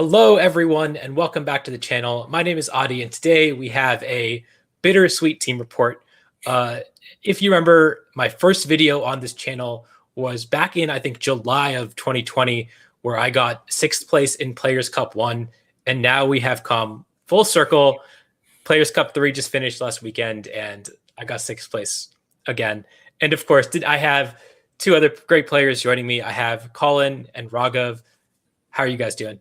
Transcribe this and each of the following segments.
Hello, everyone, and welcome back to the channel. My name is Adi, and today we have a bittersweet team report. If you remember, my first video on this channel was back in, I think, July of 2020, where I got 6th place in Players' Cup 1, and now we have come full circle. Players' Cup 3 just finished last weekend, and I got 6th place again. And of course, I have two other great players joining me. I have Colin and Raghav. How are you guys doing?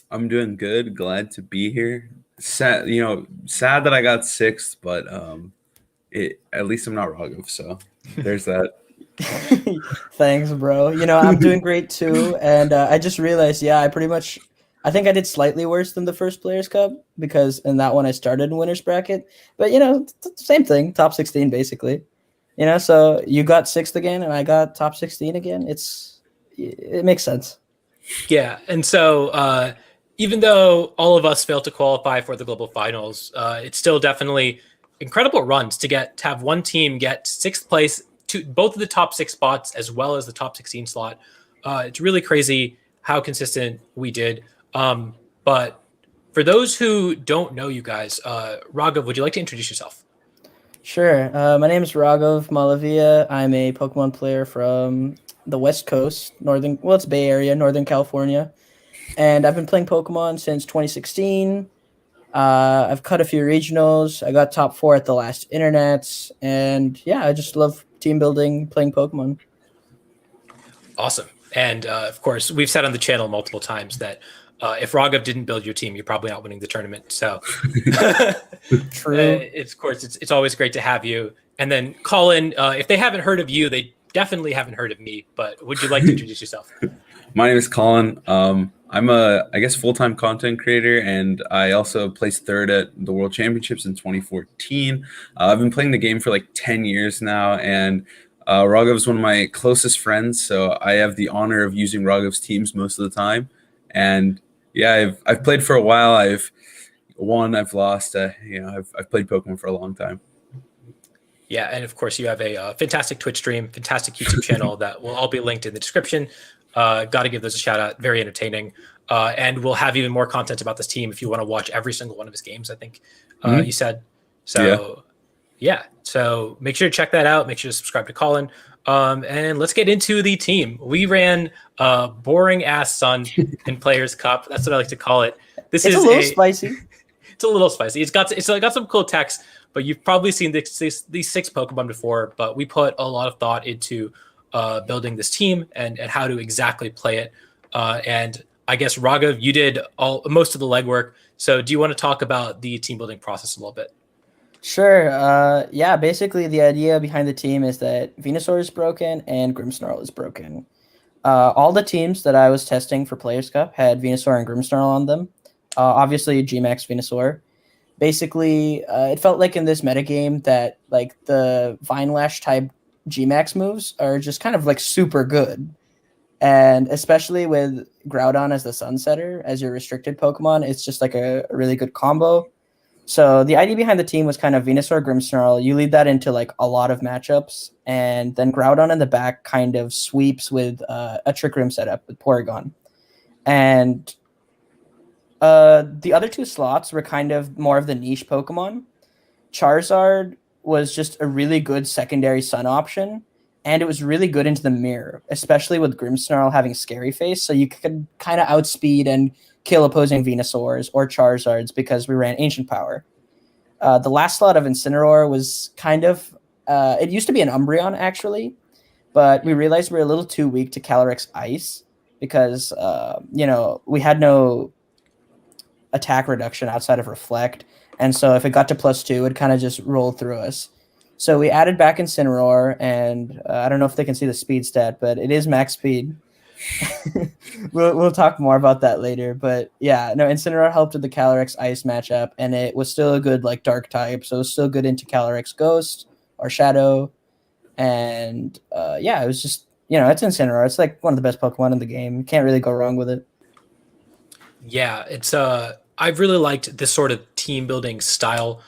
I'm doing good. Glad to be here. Sad that I got 6th, but at least I'm not Raghav, so there's that. Thanks, bro. I'm doing great too, and I just realized, I think I did slightly worse than the first Players' Cup because in that one I started in winner's bracket, but same thing, top 16 basically. So you got 6th again, and I got top 16 again. It makes sense. Yeah, and so even though all of us failed to qualify for the global finals, it's still definitely incredible runs to have one team get 6th place to both of the top 6 spots as well as the top 16 slot. It's really crazy how consistent we did. But for those who don't know you guys, Raghav, would you like to introduce yourself? Sure. My name is Raghav Malavia. I'm a Pokemon player from the West Coast, it's Bay Area, Northern California. And I've been playing Pokemon since 2016. I've cut a few regionals. I got top 4 at the last Internets. And yeah, I just love team building, playing Pokemon. Awesome. And of course, we've said on the channel multiple times that if Raghav didn't build your team, you're probably not winning the tournament. So True. Of course, it's always great to have you. And then Colin, if they haven't heard of you, they definitely haven't heard of me, but would you like to introduce yourself? My name is Colin. I'm a full-time content creator, and I also placed 3rd at the World Championships in 2014. I've been playing the game for like 10 years now, and Raghav is one of my closest friends, so I have the honor of using Raghav's teams most of the time. And yeah, I've played for a while. I've won, I've lost. I've played Pokemon for a long time. Yeah, and of course you have a fantastic Twitch stream, fantastic YouTube channel that will all be linked in the description. Got to give those a shout out. Very entertaining. And we'll have even more content about this team if you want to watch every single one of his games, I think you said. So yeah, so make sure to check that out. Make sure to subscribe to Colin. And let's get into the team. We ran boring ass Sun in Players Cup. That's what I like to call it. It's a little spicy. It's a little spicy. It's got some cool text, but you've probably seen these 6 Pokemon before. But we put a lot of thought into building this team and how to exactly play it. And I guess Raghav, you did most of the legwork. So do you want to talk about the team building process a little bit? Sure. Yeah, basically the idea behind the team is that Venusaur is broken and Grimmsnarl is broken. All the teams that I was testing for Players' Cup had Venusaur and Grimmsnarl on them. Obviously, Gmax Venusaur. Basically, it felt like in this metagame that like the Vine Lash type Gmax moves are just kind of like super good. And especially with Groudon as the Sunsetter, as your restricted Pokemon, it's just like a really good combo. So the idea behind the team was kind of Venusaur, Grimmsnarl. You lead that into like a lot of matchups, and then Groudon in the back kind of sweeps with a Trick Room setup with Porygon. And the other 2 slots were kind of more of the niche Pokemon. Charizard was just a really good secondary Sun option, and it was really good into the mirror, especially with Grimmsnarl having Scary Face, so you could kind of outspeed and kill opposing Venusaurs or Charizards because we ran Ancient Power. The last slot of Incineroar was kind of... it used to be an Umbreon, actually, but we realized we were a little too weak to Calyrex Ice because, we had no attack reduction outside of Reflect, and so if it got to +2, it kind of just rolled through us. So we added back Incineroar, and I don't know if they can see the speed stat, but it is max speed. We'll talk more about that later, but yeah, no, Incineroar helped with the Calyrex Ice matchup, and it was still a good like dark type, so it was still good into Calyrex Ghost or Shadow, and yeah, it was just it's Incineroar. It's like one of the best Pokemon in the game. You can't really go wrong with it. Yeah, it's I've really liked this sort of team building style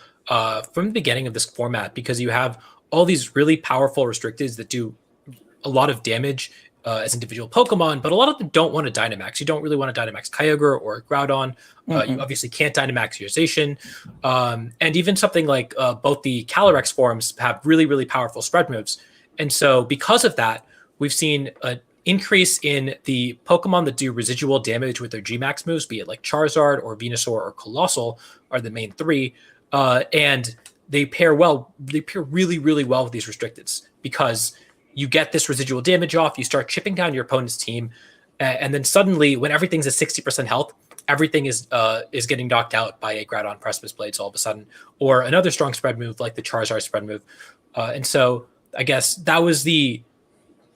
from the beginning of this format because you have all these really powerful restricteds that do a lot of damage as individual Pokemon, but a lot of them don't want to Dynamax. You don't really want to Dynamax Kyogre or Groudon. You obviously can't Dynamax your Zacian. And even something like both the Calyrex forms have really, really powerful spread moves. And so because of that, we've seen an increase in the Pokemon that do residual damage with their Gmax moves, be it like Charizard or Venusaur or Colossal are the main three. And they pair really, really well with these restricteds because you get this residual damage off, you start chipping down your opponent's team, and then suddenly when everything's at 60% health, everything is getting knocked out by a Groudon Precipice Blades all of a sudden, or another strong spread move like the Charizard spread move. And so I guess that was the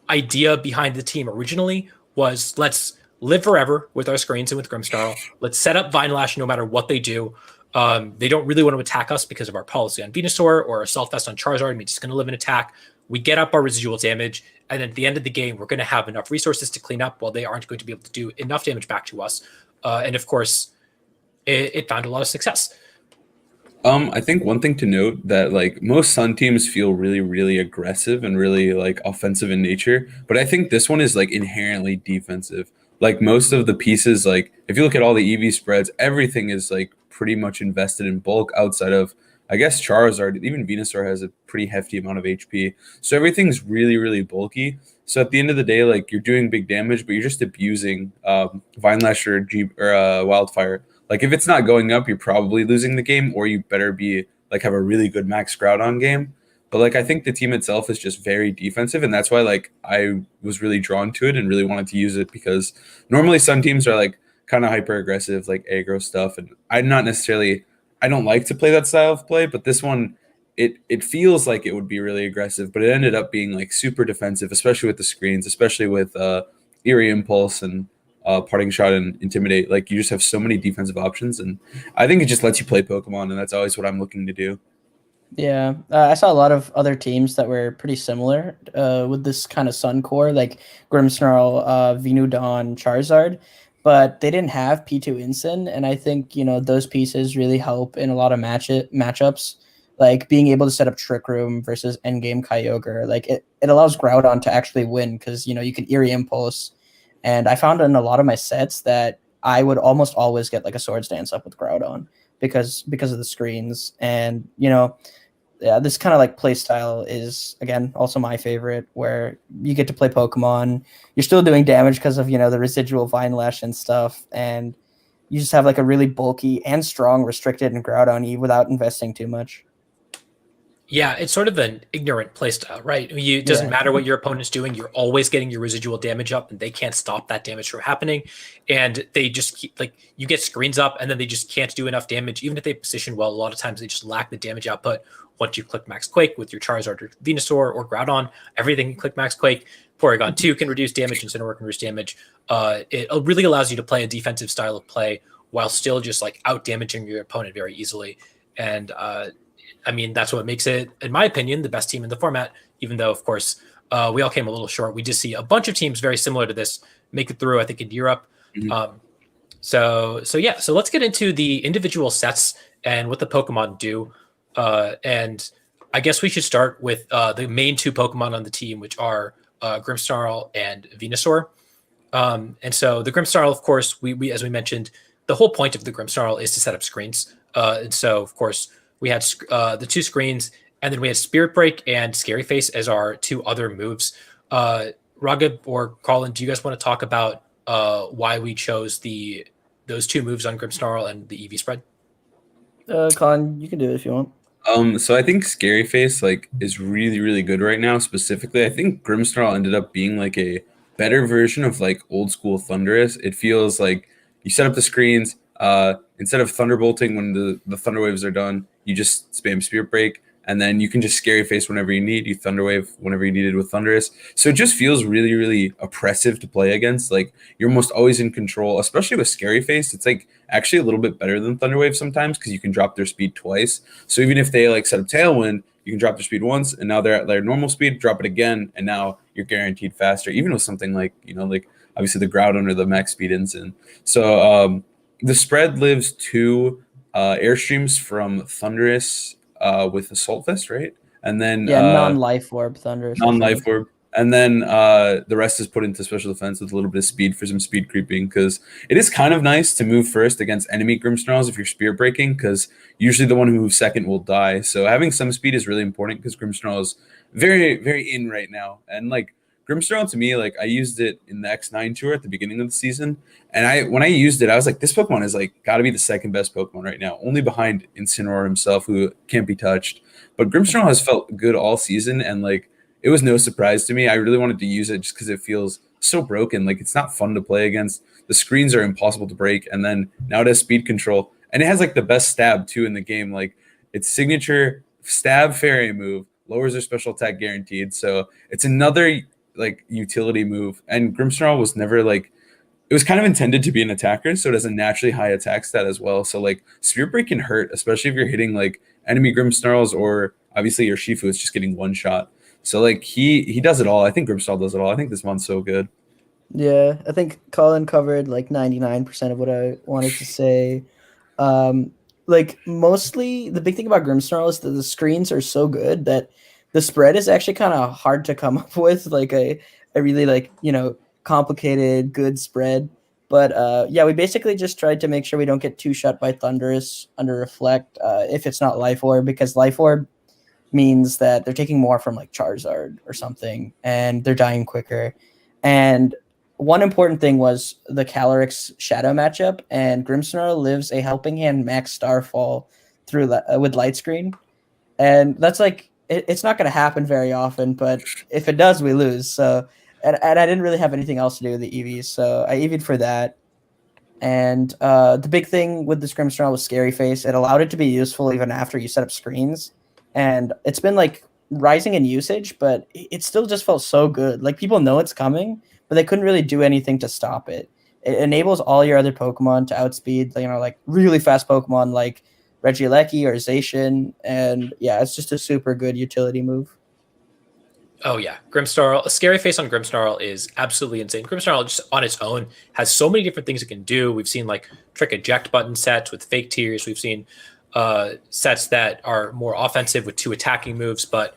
idea behind the team originally, was let's live forever with our screens and with Grimmsnarl. Let's set up Vine Lash no matter what they do. They don't really want to attack us because of our policy on Venusaur, or Assault Vest on Charizard means it's going to live in attack. We get up our residual damage, and then at the end of the game, we're going to have enough resources to clean up while they aren't going to be able to do enough damage back to us. And of course, it found a lot of success. I think one thing to note that like most Sun teams feel really, really aggressive and really like offensive in nature, but I think this one is like inherently defensive. Like most of the pieces, like if you look at all the EV spreads, everything is like pretty much invested in bulk outside of, I guess, Charizard. Even Venusaur has a pretty hefty amount of HP. So everything's really, really bulky. So at the end of the day, like you're doing big damage, but you're just abusing Vine Lash or Wildfire. Like if it's not going up, you're probably losing the game, or you better be like have a really good max Groudon game. But like I think the team itself is just very defensive, and that's why like I was really drawn to it and really wanted to use it, because normally some teams are like kind of hyper aggressive, like aggro stuff, and I don't like to play that style of play, but this one it feels like it would be really aggressive, but it ended up being like super defensive, especially with the screens, especially with Eerie Impulse and Parting Shot and Intimidate. Like you just have so many defensive options, and I think it just lets you play Pokemon, and that's always what I'm looking to do. Yeah, I saw a lot of other teams that were pretty similar with this kind of Sun core, like Grimmsnarl, Venudon, Charizard, but they didn't have P2 Incin, and I think those pieces really help in a lot of matchups, like being able to set up Trick Room versus Endgame Kyogre. Like it allows Groudon to actually win because you can Eerie Impulse, and I found in a lot of my sets that I would almost always get like a Swords Dance up with Groudon because of the screens, and yeah, this kind of like play style is, again, also my favorite, where you get to play Pokemon. You're still doing damage because of, the residual Vine Lash and stuff. And you just have like a really bulky and strong restricted and Groudon without investing too much. Yeah, it's sort of an ignorant playstyle, right? It doesn't matter what your opponent's doing. You're always getting your residual damage up, and they can't stop that damage from happening. And they just keep, like, you get screens up, and then they just can't do enough damage. Even if they position well, a lot of times they just lack the damage output. Once you click Max Quake with your Charizard or Venusaur or Groudon, everything can click Max Quake. Porygon 2 can reduce damage, Incineroar can reduce damage. It really allows you to play a defensive style of play while still just, like, out-damaging your opponent very easily. And, I mean, that's what makes it, in my opinion, the best team in the format, even though, of course, we all came a little short. We did see a bunch of teams very similar to this make it through, I think, in Europe. Mm-hmm. So let's get into the individual sets and what the Pokemon do. And I guess we should start with the main two Pokemon on the team, which are Grimmsnarl and Venusaur. And so the Grimmsnarl, of course, we as we mentioned, the whole point of the Grimmsnarl is to set up screens. And so, of course, we had the two screens, and then we had Spirit Break and Scary Face as our two other moves. Raghav or Colin, do you guys want to talk about why we chose those two moves on Grimmsnarl and the EV spread? Colin, you can do it if you want. So I think Scary Face like is really, really good right now. Specifically, I think Grimmsnarl ended up being like a better version of like old school Thundurus. It feels like you set up the screens, instead of Thunderbolting when the Thunder Waves are done, you just spam Spirit Break, and then you can just Scary Face whenever you need. You Thunder Wave whenever you need it with Thundurus. So it just feels really, really oppressive to play against. Like you're almost always in control, especially with Scary Face. It's like actually a little bit better than Thunder Wave sometimes because you can drop their speed twice. So even if they like set up Tailwind, you can drop their speed once, and now they're at their normal speed, drop it again, and now you're guaranteed faster, even with something like, like obviously the Groudon or the max speed Incin. So the spread lives two Airstreams from Thundurus with Assault Vest, right? And then non-Life Orb Thundurus. Non-Life Orb. And then the rest is put into special defense with a little bit of speed for some speed creeping, because it is kind of nice to move first against enemy Grimmsnarls if you're spear breaking, because usually the one who moves second will die. So having some speed is really important, because Grimmsnarl is very, very in right now. And like Grimmsnarl, to me, like I used it in the X9 tour at the beginning of the season, and when I used it, I was like, this Pokemon is like got to be the second best Pokemon right now, only behind Incineroar himself, who can't be touched. But Grimmsnarl has felt good all season, and like it was no surprise to me. I really wanted to use it just because it feels so broken. Like it's not fun to play against. The screens are impossible to break, and then now it has speed control, and it has like the best stab too in the game. Like its signature stab fairy move lowers their special attack guaranteed. So it's another like utility move. And Grimmsnarl was never like, it was kind of intended to be an attacker, so it has a naturally high attack stat as well. So like spear break can hurt, especially if you're hitting like enemy Grimmsnarls, or obviously your Shifu is just getting one shot. So like he does it all. I think Grimmsnarl does it all. I think this one's so good. Yeah, I think Colin covered like 99% of what I wanted to say. Like mostly the big thing about Grimmsnarl is that the screens are so good that the spread is actually kind of hard to come up with, like a really like, complicated, good spread. But yeah, we basically just tried to make sure we don't get too shut by Thunderous under Reflect if it's not Life Orb, because Life Orb means that they're taking more from like Charizard or something, and they're dying quicker. And one important thing was the Calyrex Shadow matchup, and Grimmsnarl lives a Helping Hand Max Starfall through with Light Screen, and that's like it's not going to happen very often, but if it does, we lose. So, and I didn't really have anything else to do with the EVs, so I EV'd for that. And the big thing with this Grimmsnarl was Scary Face. It allowed it to be useful even after you set up screens, and it's been like rising in usage, but it still just felt so good. Like people know it's coming, but they couldn't really do anything to stop it. It enables all your other Pokemon to outspeed, like really fast Pokemon like Regieleki or Zacian, and yeah, it's just a super good utility move. Oh yeah, Grimmsnarl, a Scary Face on Grimmsnarl is absolutely insane. Grimmsnarl just on its own has so many different things it can do. We've seen like trick eject button sets with fake tears. We've seen sets that are more offensive with 2 attacking moves. But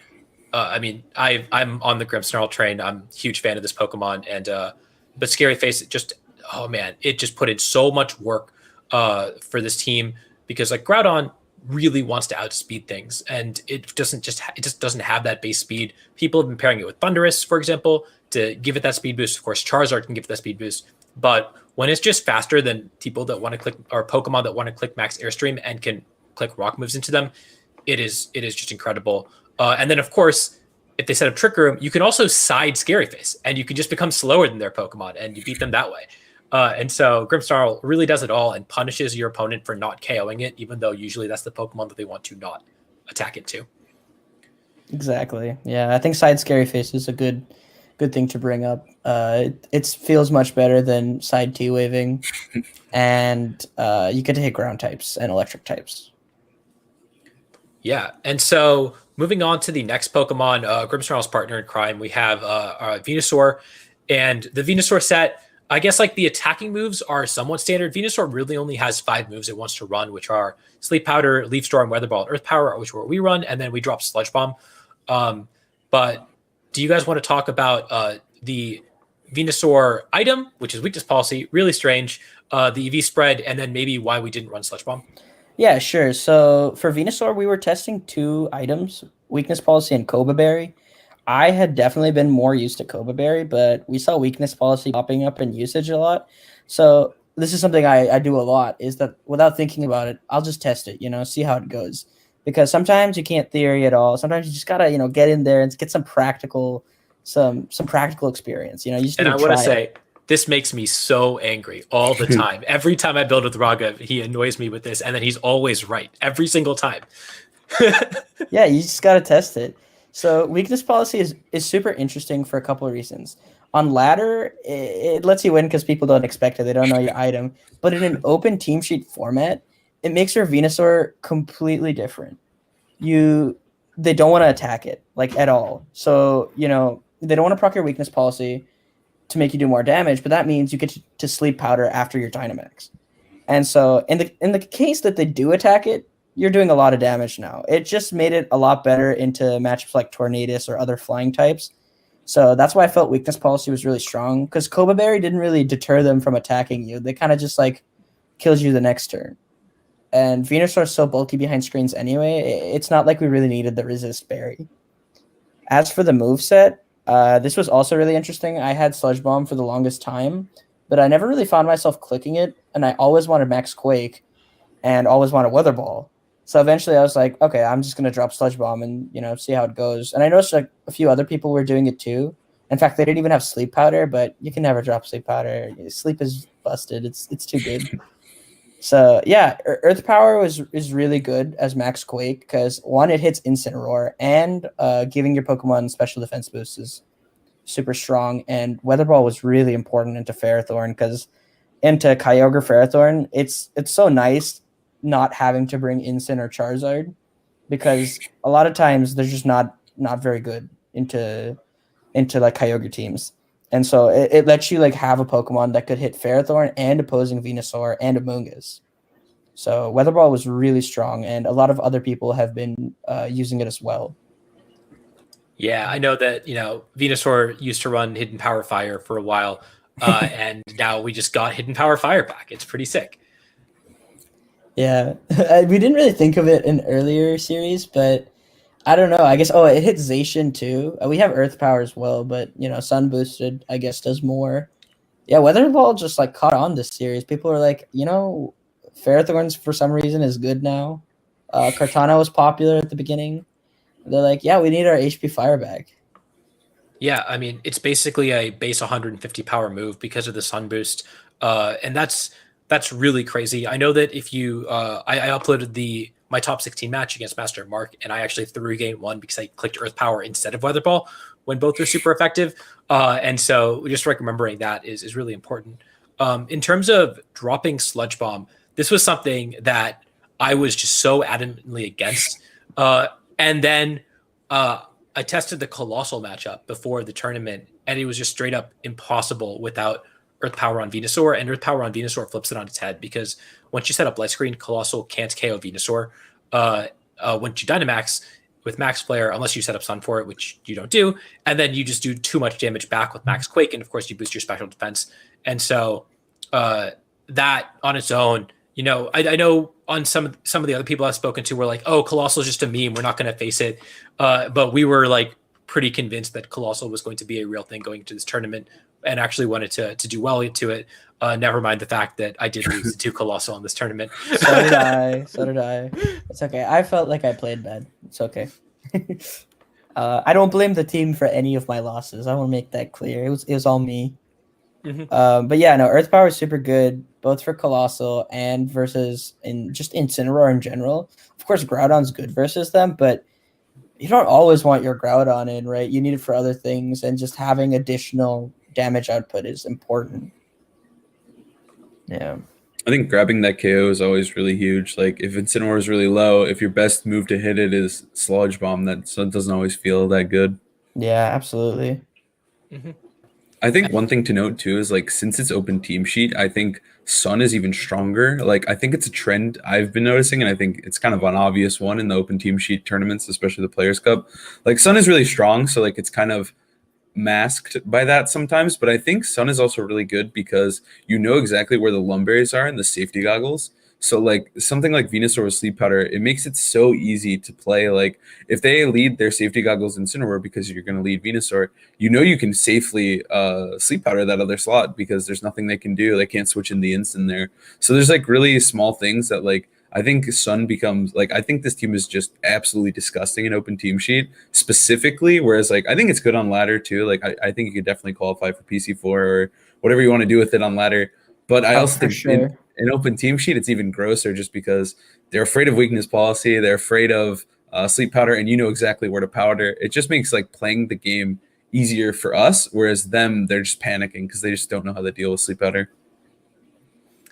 I mean, I'm on the Grimmsnarl train. I'm a huge fan of this Pokemon, and but Scary Face just, oh man, it just put in so much work for this team, because like Groudon really wants to outspeed things, and it just doesn't have that base speed. People have been pairing it with Thunderous, for example, to give it that speed boost. Of course, Charizard can give it that speed boost, but when it's just faster than people that want to click, or Pokemon that want to click Max Airstream and can click rock moves into them, it is just incredible. And then of course, if they set up Trick Room, you can also side Scary Face, and you can just become slower than their Pokemon, and you beat them that way. And so Grimmsnarl really does it all and punishes your opponent for not KOing it, even though usually that's the Pokemon that they want to not attack it to. Exactly. Yeah, I think side Scary Face is a good thing to bring up. It feels much better than side T-waving, and you get to hit ground types and electric types. Yeah, and so moving on to the next Pokemon, Grimmsnarl's partner in crime, we have Venusaur, and the Venusaur set, I guess like the attacking moves are somewhat standard. Venusaur really only has 5 moves it wants to run, which are Sleep Powder, Leaf Storm, Weather Ball, and Earth Power, which are what we run, and then we drop Sludge Bomb. But do you guys want to talk about the Venusaur item, which is Weakness Policy, really strange, the EV spread, and then maybe why we didn't run Sludge Bomb? Yeah, sure. So for Venusaur, we were testing 2 items, Weakness Policy and Cobra Berry. I had definitely been more used to Cobra Berry, but we saw Weakness Policy popping up in usage a lot. So this is something I do a lot, is that without thinking about it, I'll just test it, see how it goes. Because sometimes you can't theory at all. Sometimes you just gotta, get in there and get some practical experience. You just and I want to say, this makes me so angry all the time. Every time I build with Raghav, he annoys me with this, and then he's always right every single time. Yeah, you just gotta test it. So Weakness Policy is super interesting for a couple of reasons. On ladder, it lets you win because people don't expect it. They don't know your item. But in an open team sheet format, it makes your Venusaur completely different. They don't want to attack it, like, at all. So, they don't want to proc your Weakness Policy to make you do more damage, but that means you get to Sleep Powder after your Dynamax. And so in the case that they do attack it, you're doing a lot of damage now. It just made it a lot better into matchups like Tornadus or other flying types. So that's why I felt weakness policy was really strong, because Cobra Berry didn't really deter them from attacking you. They kind of just like kills you the next turn. And Venusaur is so bulky behind screens anyway, it's not like we really needed the resist berry. As for the moveset, this was also really interesting. I had Sludge Bomb for the longest time, but I never really found myself clicking it, and I always wanted Max Quake and always wanted Weather Ball. So eventually I was like, okay, I'm just going to drop Sludge Bomb and, see how it goes. And I noticed like a few other people were doing it too. In fact, they didn't even have Sleep Powder, but you can never drop Sleep Powder. Sleep is busted. It's too good. So yeah, Earth Power is really good as Max Quake because one, it hits Incineroar, and giving your Pokemon special defense boost is super strong. And Weather Ball was really important into Ferrothorn because into Kyogre Ferrothorn, it's so nice not having to bring Incin or Charizard, because a lot of times they're just not very good into like Kyogre teams. And so it lets you like have a Pokemon that could hit Ferrothorn and opposing Venusaur and Amoonguss. So Weather Ball was really strong, and a lot of other people have been using it as well. Yeah, I know that, Venusaur used to run Hidden Power Fire for a while, and now we just got Hidden Power Fire back. It's pretty sick. Yeah, we didn't really think of it in earlier series, but I don't know. I guess, it hits Zacian too. We have Earth Power as well, but, Sun Boosted, I guess, does more. Yeah, Weather Ball just, like, caught on this series. People are like, Ferrothorns, for some reason, is good now. Kartana was popular at the beginning. They're like, yeah, we need our HP Fire back. Yeah, I mean, it's basically a base 150 power move because of the Sun Boost. And that's really crazy. I know that if you, I uploaded my top 16 match against Master Mark, and I actually through game one because I clicked Earth Power instead of Weather Ball when both are super effective. And so just remembering that is really important. In terms of dropping Sludge Bomb, this was something that I was just so adamantly against. And then I tested the Colossal matchup before the tournament, and it was just straight up impossible without Earth Power on Venusaur, and Earth Power on Venusaur flips it on its head because once you set up Light Screen, Colossal can't KO Venusaur. Once you Dynamax with Max Flare, unless you set up Sun for it, which you don't do, and then you just do too much damage back with Max Quake, and of course you boost your special defense. And so that on its own, I know on some of the other people I've spoken to were like, oh, Colossal is just a meme, we're not going to face it. But we were like pretty convinced that Colossal was going to be a real thing going into this tournament, and actually wanted to do well into it. Never mind the fact that I did lose to Colossal in this tournament. So did I. It's okay. I felt like I played bad. It's okay. I don't blame the team for any of my losses. I want to make that clear. It was all me. Mm-hmm. But yeah, no, Earth Power is super good, both for Colossal and versus just Incineroar in general. Of course, Groudon's good versus them, but you don't always want your Groudon in, right? You need it for other things, and just having additional damage output is important. Yeah. I think grabbing that KO is always really huge. Like if Incineroar is really low, if your best move to hit it is Sludge Bomb, that doesn't always feel that good. Yeah, absolutely. Mm-hmm. I think one thing to note too is like since it's open team sheet, I think Sun is even stronger. Like I think it's a trend I've been noticing, and I think it's kind of an obvious one in the open team sheet tournaments, especially the Players Cup. Like Sun is really strong, so like it's kind of masked by that sometimes, but I think Sun is also really good because you know exactly where the Lumberries are in the safety goggles. So like something like Venusaur with Sleep Powder, it makes it so easy to play. Like if they lead their safety goggles Incineroar because you're going to lead Venusaur, you can safely Sleep Powder that other slot because there's nothing they can do. They can't switch in the instant there. So there's like really small things that like I think Sun becomes like I think this team is just absolutely disgusting in open team sheet specifically. Whereas like I think it's good on ladder too. Like I think you could definitely qualify for PC4 or whatever you want to do with it on ladder. But I also think in open team sheet it's even grosser just because they're afraid of weakness policy. They're afraid of Sleep Powder, and you know exactly where to powder. It just makes like playing the game easier for us. Whereas them, they're just panicking because they just don't know how to deal with Sleep Powder.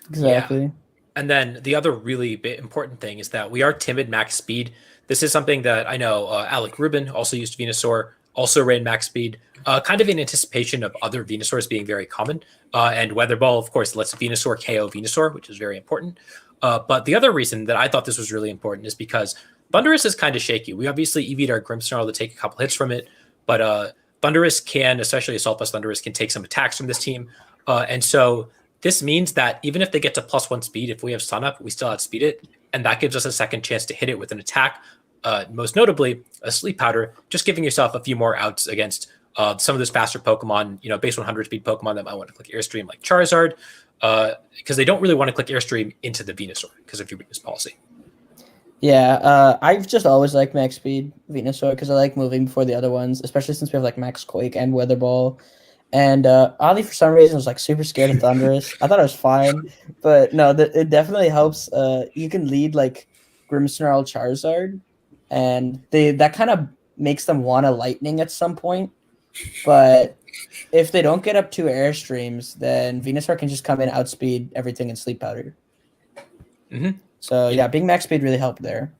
Exactly. Yeah. And then the other really important thing is that we are timid max speed. This is something that I know Alec Rubin also used Venusaur, also ran max speed, kind of in anticipation of other Venusaurs being very common. And Weather Ball, of course, lets Venusaur KO Venusaur, which is very important. But the other reason that I thought this was really important is because Thundurus is kind of shaky. We obviously EV'd our Grimmsnarl to take a couple hits from it, but Thundurus can, especially Assault Plus Thundurus, can take some attacks from this team. And so this means that even if they get to +1 speed, if we have Sun Up, we still outspeed it. And that gives us a second chance to hit it with an attack. Most notably, a Sleep Powder, just giving yourself a few more outs against some of those faster Pokemon, base 100 speed Pokemon that might want to click Airstream, like Charizard, because they don't really want to click Airstream into the Venusaur because of your weakness policy. Yeah, I've just always liked max speed Venusaur because I like moving before the other ones, especially since we have like max Quake and Weather Ball. And Ollie, for some reason, was like super scared of Thundurus. I thought it was fine, but no, it definitely helps. You can lead like Grimmsnarl Charizard, and that kind of makes them want a Lightning at some point. But if they don't get up 2 Airstreams, then Venusaur can just come in, outspeed everything, and Sleep Powder. Mm-hmm. So yeah, being max speed really helped there.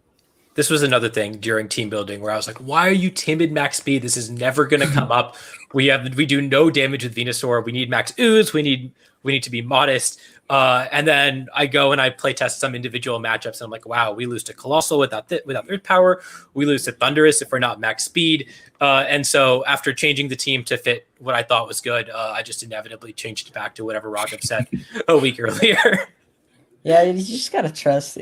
This was another thing during team building where I was like, why are you timid max speed? This is never going to come up. We do no damage with Venusaur. We need max ooze. We need to be modest. And then I go and I play test some individual matchups. And I'm like, wow, we lose to Colossal without Earth Power. We lose to Thundurus if we're not max speed. And so after changing the team to fit what I thought was good, I just inevitably changed it back to whatever Raghav said a week earlier. Yeah, you just got to trust,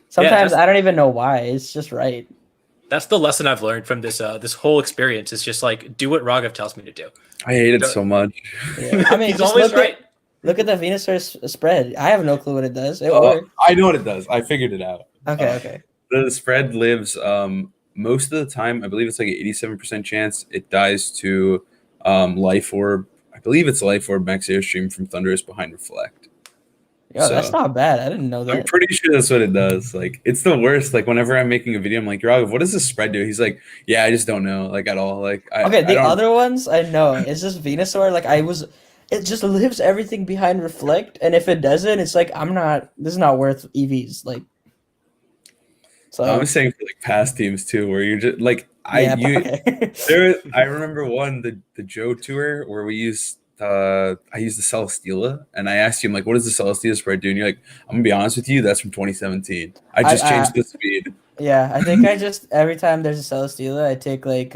Sometimes I don't even know why. It's just right. That's the lesson I've learned from this this whole experience. It's just like, do what Raghav tells me to do. I hate it so much. Yeah. I mean, he's always right. Look at the Venusaur spread. I have no clue what it does. It works. I know what it does. I figured it out. Okay. The spread lives most of the time. I believe it's like an 87% chance it dies to Life Orb. I believe it's Life Orb Max Airstream from Thundurus behind Reflect. Yo, that's not bad. I didn't know that. I'm pretty sure that's what it does. Like, it's the worst. Like, whenever I'm making a video, I'm like, Raghav, what does this spread do? He's like, yeah, I just don't know, like, at all. Like, the other ones, I know. It's just Venusaur. Like, it just lives everything behind Reflect, and if it doesn't, it's like, this is not worth EVs. Like, so I'm saying for like past teams too, where you're just like, I remember the Joe tour where we used. I used the Celesteela, and I asked him, like, what does the Celesteela spread do? And you're like, I'm gonna be honest with you, that's from 2017. I just changed the speed. Yeah, I think every time there's a Celesteela, I take like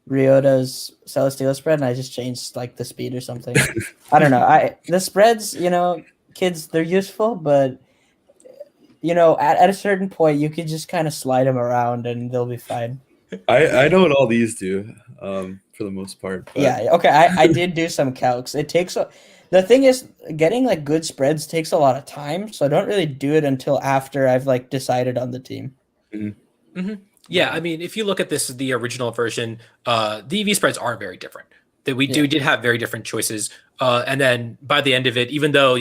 Ryota's Celesteela spread, and I just change like the speed or something. I don't know. The spreads, kids, they're useful, but at a certain point, you can just kind of slide them around, and they'll be fine. I know what all these do. For the most part. But. Yeah, okay. I did do some calcs. The thing is, getting like good spreads takes a lot of time, so I don't really do it until after I've like decided on the team. Mm-hmm. Mm-hmm. Yeah, I mean, if you look at the original version, the EV spreads are very different. That we did have very different choices, and then by the end of it, even though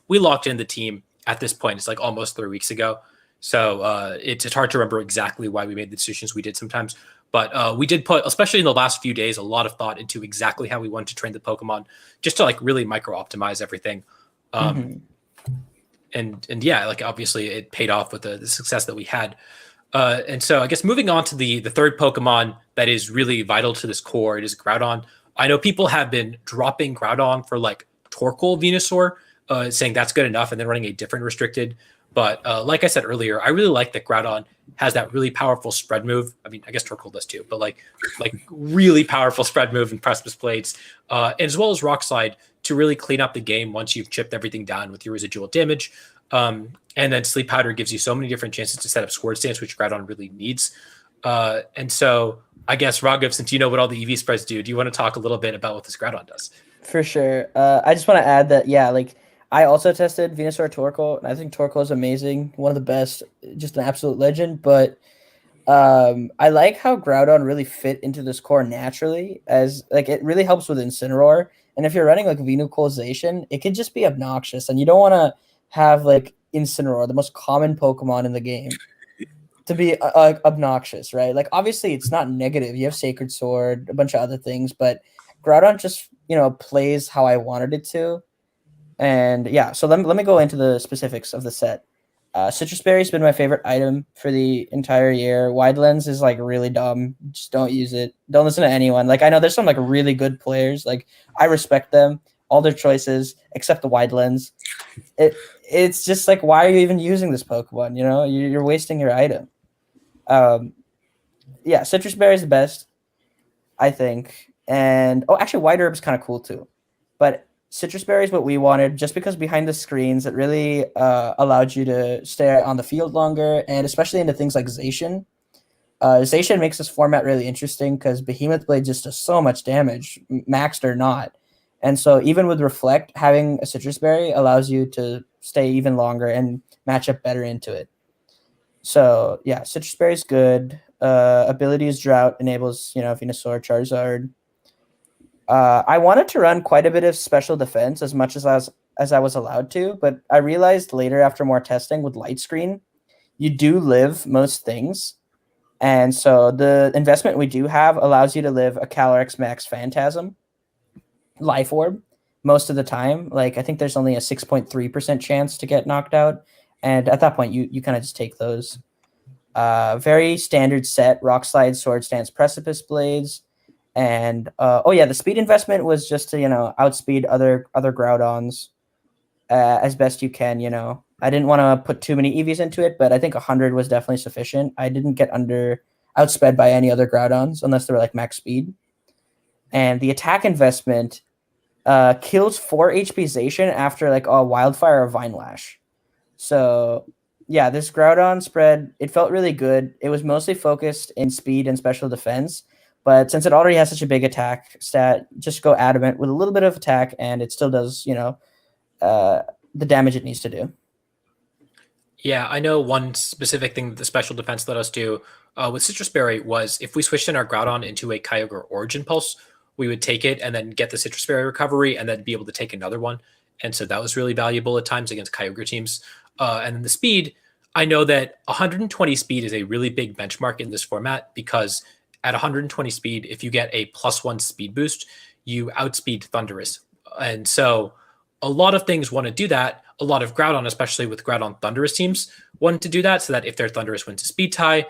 we locked in the team at this point, it's like almost 3 weeks ago, so it's hard to remember exactly why we made the decisions we did sometimes. But we did put, especially in the last few days, a lot of thought into exactly how we wanted to train the Pokemon, just to like really micro optimize everything. And yeah, like obviously it paid off with the success that we had. And so I guess moving on to the third Pokemon that is really vital to this core, it is Groudon. I know people have been dropping Groudon for like Torkoal Venusaur, saying that's good enough, and then running a different restricted. But like I said earlier, I really like that Groudon has that really powerful spread move. I mean, I guess Torkoal does too, but like really powerful spread move and Precipice Blades, as well as Rock Slide to really clean up the game once you've chipped everything down with your residual damage. And then Sleep Powder gives you so many different chances to set up Sword Stance, which Groudon really needs. And so I guess, Raghav, since you know what all the EV spreads do you want to talk a little bit about what this Groudon does? For sure. I just want to add that, I also tested Venusaur Torkoal, and I think Torkoal is amazing, one of the best, just an absolute legend. But I like how Groudon really fit into this core naturally, as like it really helps with Incineroar. And if you're running like Venucalization, it can just be obnoxious, and you don't want to have like Incineroar, the most common Pokemon in the game, to be obnoxious, right? Like obviously it's not negative. You have Sacred Sword, a bunch of other things, but Groudon just plays how I wanted it to. And yeah, so let me go into the specifics of the set. Citrus Berry has been my favorite item for the entire year. Wide Lens is like really dumb. Just don't use it. Don't listen to anyone. Like I know there's some like really good players. Like I respect them, all their choices except the Wide Lens. It's just like, why are you even using this Pokemon? You're wasting your item. Yeah, Citrus Berry is the best. I think. And actually, White Herb's kind of cool too. But Citrus Berry is what we wanted, just because behind the screens it really allowed you to stay on the field longer, and especially into things like Zacian. Zacian makes this format really interesting because Behemoth Blade just does so much damage, maxed or not. And so even with Reflect, having a Citrus Berry allows you to stay even longer and match up better into it. So yeah, Citrus Berry is good. Abilities Drought enables, Venusaur, Charizard. I wanted to run quite a bit of special defense as much as I was allowed to, but I realized later after more testing with Light Screen, you do live most things. And so the investment we do have allows you to live a Calyrex Max Phantasm Life Orb most of the time. Like, I think there's only a 6.3% chance to get knocked out. And at that point, you kind of just take those. Very standard set, Rock Slide, Swords Dance, Precipice Blades. And, the speed investment was just to, outspeed other Groudons as best you can, I didn't want to put too many EVs into it, but I think 100 was definitely sufficient. I didn't get outsped by any other Groudons unless they were like max speed. And the attack investment kills 4 HP Zacian after like a Wildfire or Vine Lash. So yeah, this Groudon spread, it felt really good. It was mostly focused in speed and special defense, but since it already has such a big attack stat, just go Adamant with a little bit of attack and it still does, the damage it needs to do. Yeah, I know one specific thing that the special defense let us do with Citrus Berry was if we switched in our Groudon into a Kyogre Origin Pulse, we would take it and then get the Citrus Berry recovery and then be able to take another one. And so that was really valuable at times against Kyogre teams. And then the speed, I know that 120 speed is a really big benchmark in this format because at 120 speed, if you get a +1 speed boost, you outspeed Thundurus. And so a lot of things want to do that. A lot of Groudon, especially with Groudon Thundurus teams, want to do that so that if their Thundurus wins a speed tie,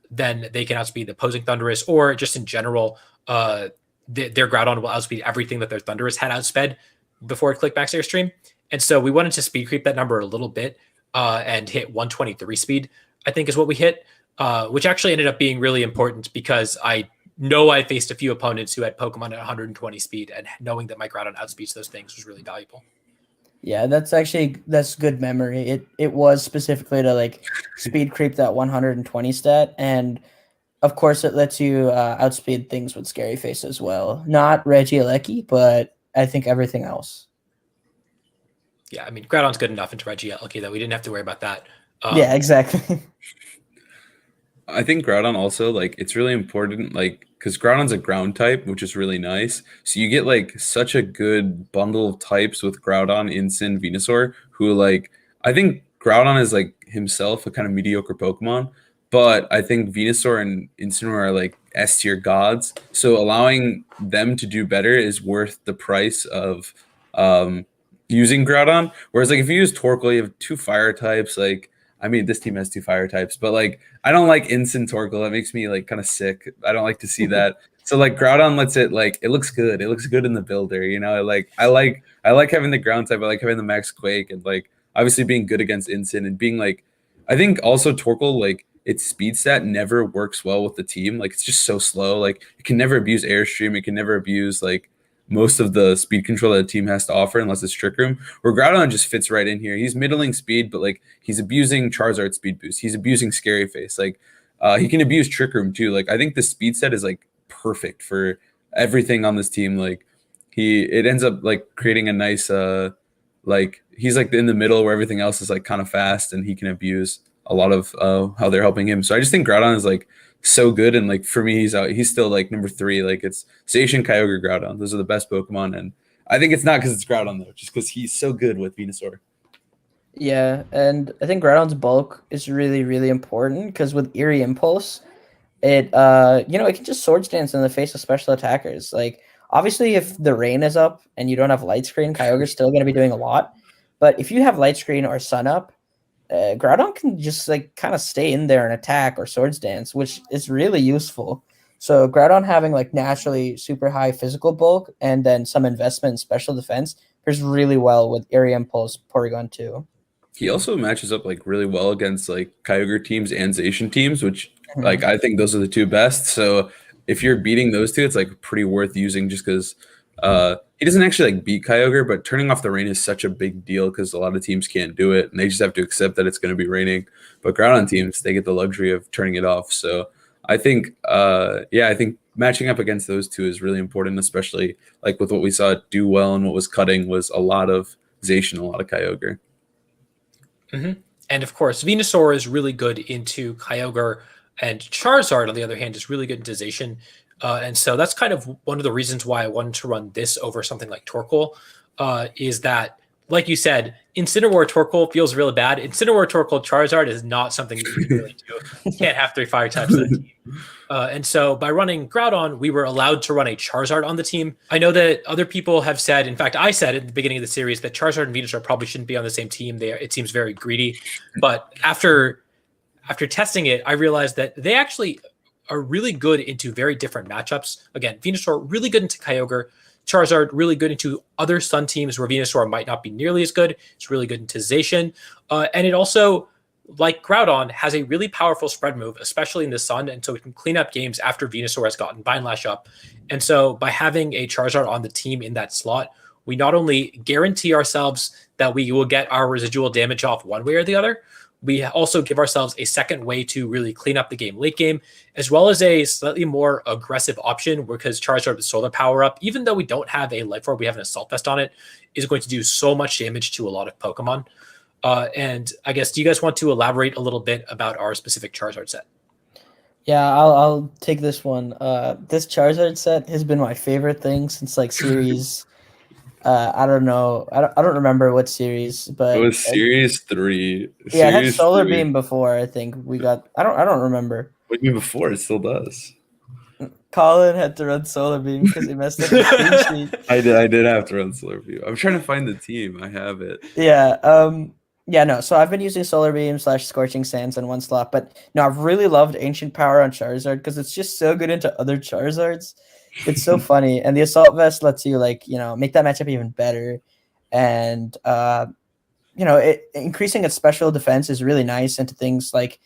then they can outspeed the opposing Thundurus, or just in general, their Groudon will outspeed everything that their Thundurus had outsped before it clicked Max Airstream. And so we wanted to speed creep that number a little bit and hit 123 speed, I think is what we hit, which actually ended up being really important because I know I faced a few opponents who had Pokemon at 120 speed, and knowing that my Groudon outspeeds those things was really valuable. Yeah, that's good memory. It was specifically to like speed creep that 120 stat, and of course it lets you outspeed things with Scary Face as well. Not Regieleki, but I think everything else. Yeah, I mean Groudon's good enough into Regieleki that we didn't have to worry about that. Yeah, exactly. I think Groudon also, like, it's really important, like, because Groudon's a ground type, which is really nice. So you get, like, such a good bundle of types with Groudon, Incin, Venusaur, who, like, I think Groudon is, like, himself a kind of mediocre Pokemon, but I think Venusaur and Incineroar are, like, S-tier gods. So allowing them to do better is worth the price of using Groudon. Whereas, like, if you use Torkoal, you have 2 fire types, like, I mean, this team has 2 fire types, but like, I don't like Incin Torkoal. That makes me like kind of sick. I don't like to see that. So like Groudon lets it, like, it looks good. It looks good in the builder, like I like having the ground type. I like having the max Quake, and like obviously being good against Incin and being like, I think also Torkoal, like its speed stat never works well with the team. Like it's just so slow. Like it can never abuse Airstream. It can never abuse like most of the speed control that the team has to offer unless it's Trick Room, where Groudon just fits right in here. He's middling speed, but like he's abusing Charizard speed boost. He's abusing Scary Face. Like he can abuse Trick Room too. Like I think the speed set is like perfect for everything on this team. Like it ends up like creating a nice like he's like in the middle where everything else is like kind of fast, and he can abuse a lot of how they're helping him. So I just think Groudon is like so good, and like for me he's still like number 3. Like it's Zacian, Kyogre, Groudon. Those are the best Pokemon, and I think it's not because it's Groudon though, just because he's so good with Venusaur. Yeah, and I think Groudon's bulk is really, really important because with Eerie Impulse, it it can just Swords Dance in the face of special attackers. Like obviously if the rain is up and you don't have Light Screen, Kyogre's still gonna be doing a lot. But if you have Light Screen or Sun Up, Groudon can just like kind of stay in there and attack or Swords Dance, which is really useful. So Groudon having like naturally super high physical bulk and then some investment in special defense pairs really well with Eerie Impulse, Porygon 2. He also matches up like really well against like Kyogre teams and Zacian teams, which like I think those are the 2 best. So if you're beating those two, it's like pretty worth using just because he doesn't actually like beat Kyogre, but turning off the rain is such a big deal because a lot of teams can't do it and they just have to accept that it's going to be raining. But Groudon teams, they get the luxury of turning it off. So I think, I think matching up against those two is really important, especially like with what we saw it do well and what was cutting was a lot of Zacian, a lot of Kyogre. And of course, Venusaur is really good into Kyogre, and Charizard, on the other hand, is really good into Zacian. And so that's kind of one of the reasons why I wanted to run this over something like Torkoal, is that, like you said, Incineroar Torkoal feels really bad. Incineroar Torkoal Charizard is not something that you can really do. You can't have 3 fire types on the team. And so by running Groudon, we were allowed to run a Charizard on the team. I know that other people have said, in fact, I said at the beginning of the series that Charizard and Venusaur probably shouldn't be on the same team. It seems very greedy. But after testing it, I realized that they actually are really good into very different matchups. Again, Venusaur really good into Kyogre. Charizard really good into other Sun teams where Venusaur might not be nearly as good. It's really good into Zacian. And it also, like Groudon, has a really powerful spread move, especially in the Sun, and so it can clean up games after Venusaur has gotten Vine Lash up. And so by having a Charizard on the team in that slot, we not only guarantee ourselves that we will get our residual damage off one way or the other, we also give ourselves a second way to really clean up the game late game, as well as a slightly more aggressive option because Charizard with Solar Power Up, even though we don't have a Life Orb, we have an Assault Vest on it, is going to do so much damage to a lot of Pokemon. And I guess, do you guys want to elaborate a little bit about our specific Charizard set? Yeah, I'll take this one. This Charizard set has been my favorite thing since like series. I don't know. I don't remember what series, but it was series 3. Yeah, it had Solar Beam before. I think we got. I don't remember. What do you mean before? It still does. Colin had to run Solar Beam because he messed up his team sheet. I did have to run Solar Beam. I'm trying to find the team. I have it. Yeah. Yeah. No. So I've been using Solar Beam / Scorching Sands in one slot, but no, I've really loved Ancient Power on Charizard because it's just so good into other Charizards. It's so funny, and the Assault Vest lets you make that matchup even better, and increasing its special defense is really nice into things like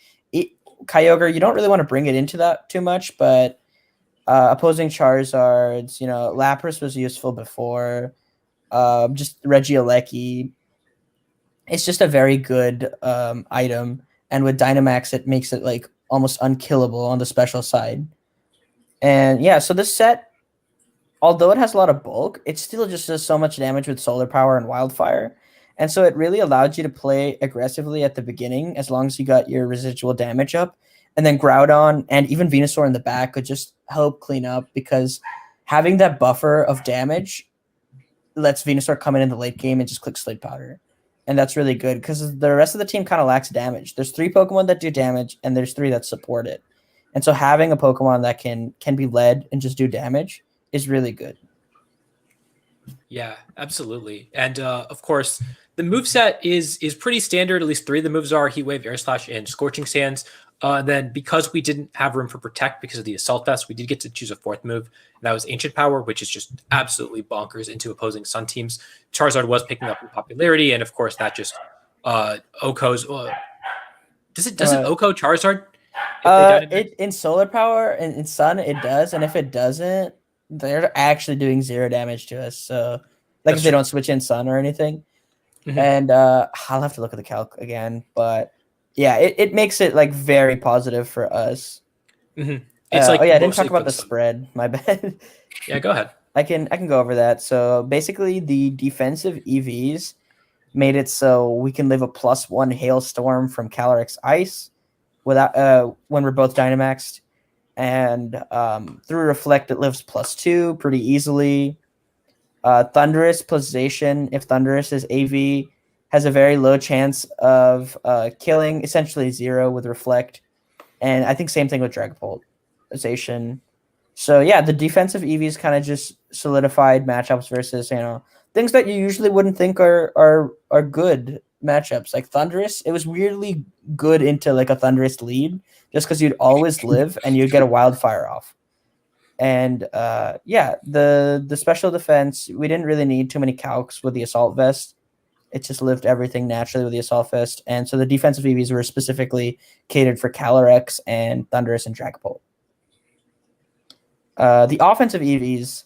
Kyogre. You don't really want to bring it into that too much, but opposing Charizards, Lapras was useful before, just Regieleki. It's just a very good item, and with Dynamax, it makes it like almost unkillable on the special side. And yeah, so this set, although it has a lot of bulk, it still just does so much damage with Solar Power and Wildfire. And so it really allowed you to play aggressively at the beginning as long as you got your residual damage up. And then Groudon and even Venusaur in the back could just help clean up because having that buffer of damage lets Venusaur come in the late game and just click Slate Powder. And that's really good because the rest of the team kind of lacks damage. There's 3 Pokemon that do damage and there's 3 that support it. And so having a Pokemon that can be led and just do damage is really good. Yeah, absolutely. And of course, the moveset is pretty standard. At least 3 of the moves are Heat Wave, Air Slash, and Scorching Sands. Then because we didn't have room for Protect because of the Assault Vest, we did get to choose a 4th move. And that was Ancient Power, which is just absolutely bonkers into opposing Sun teams. Charizard was picking up in popularity, and of course that just OHKO's. Does it OHKO Charizard? In Solar Power and in Sun it does, and if it doesn't, they're actually doing 0 damage to us. So if they don't switch in Sun or anything. Mm-hmm. And I'll have to look at the calc again, but yeah, it makes it like very positive for us. Mm-hmm. It's I didn't talk about the spread. My bad. Yeah, go ahead. I can go over that. So basically, the defensive EVs made it so we can live a +1 Hailstorm from Calyrex Ice without when we're both Dynamaxed, and through Reflect it lives +2 pretty easily. Thundurus plus Zacian, if Thundurus is AV, has a very low chance of killing, essentially 0 with Reflect. And I think same thing with Dragapult, Zacian. So yeah, the defensive EVs kind of just solidified matchups versus, things that you usually wouldn't think are good matchups. Like Thundurus, it was weirdly good into like a Thundurus lead just because you'd always live and you'd get a Wildfire off. And the special defense, we didn't really need too many calcs with the Assault Vest. It just lived everything naturally with the Assault Vest. And so the defensive EVs were specifically catered for Calyrex and Thundurus and Dragapult. The offensive EVs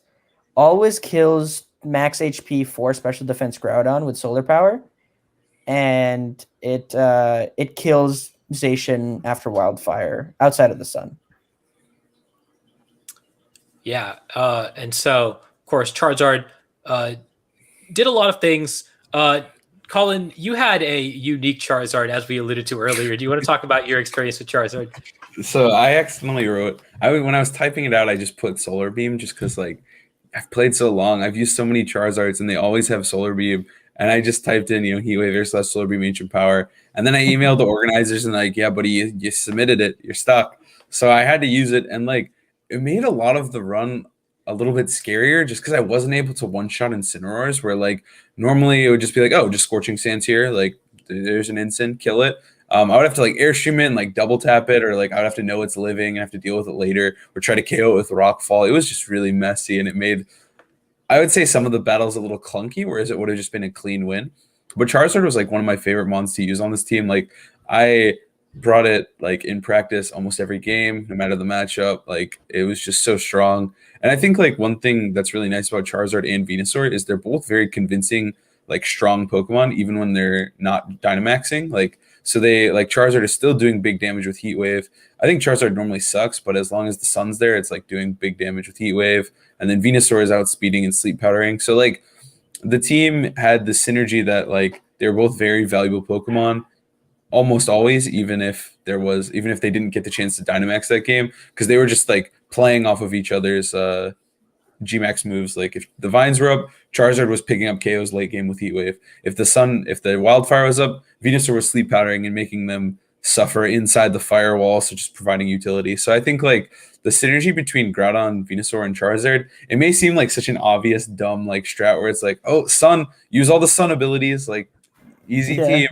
always kills max HP for special defense Groudon with solar power, and it kills Zacian after wildfire outside of the sun. Yeah, and so of course Charizard did a lot of things. Colin, you had a unique Charizard, as we alluded to earlier. Do you want to talk about your experience with Charizard? So I accidentally wrote. When I was typing it out, I just put Solar Beam just because like I've played so long. I've used so many Charizards, and they always have Solar Beam. And I just typed in, Heat Wave Air / Solar Beam Ancient Power, and then I emailed the organizers and like, yeah, buddy, you submitted it, you're stuck. So I had to use it, and like it made a lot of the run a little bit scarier just because I wasn't able to one-shot Incineroars, where like normally it would just be like, oh, just Scorching Sands here, like there's an Incin, kill it. I would have to like airstream it and like double tap it, or like I would have to know it's living and have to deal with it later, or try to KO it with Rockfall. It was just really messy, and it made, I would say, some of the battles a little clunky, whereas it would have just been a clean win. But Charizard was like one of my favorite mons to use on this team. Like I brought it like in practice almost every game, no matter the matchup. Like it was just so strong. And I think like one thing that's really nice about Charizard and Venusaur is they're both very convincing, like strong Pokemon, even when they're not Dynamaxing. Like so they like Charizard is still doing big damage with Heat Wave. I think Charizard normally sucks, but as long as the sun's there, it's like doing big damage with Heat Wave. And then Venusaur is outspeeding and sleep powdering. So like the team had the synergy that like they're both very valuable Pokemon almost always, even if they didn't get the chance to Dynamax that game, because they were just like playing off of each other's Gmax moves. Like if the vines were up, Charizard was picking up KOs late game with Heat Wave. If the wildfire was up, Venusaur was sleep powdering and making them suffer inside the firewall, so just providing utility. So I think like the synergy between Groudon, Venusaur, and Charizard, it may seem like such an obvious dumb like strat where it's like, oh, sun, use all the sun abilities, like easy team.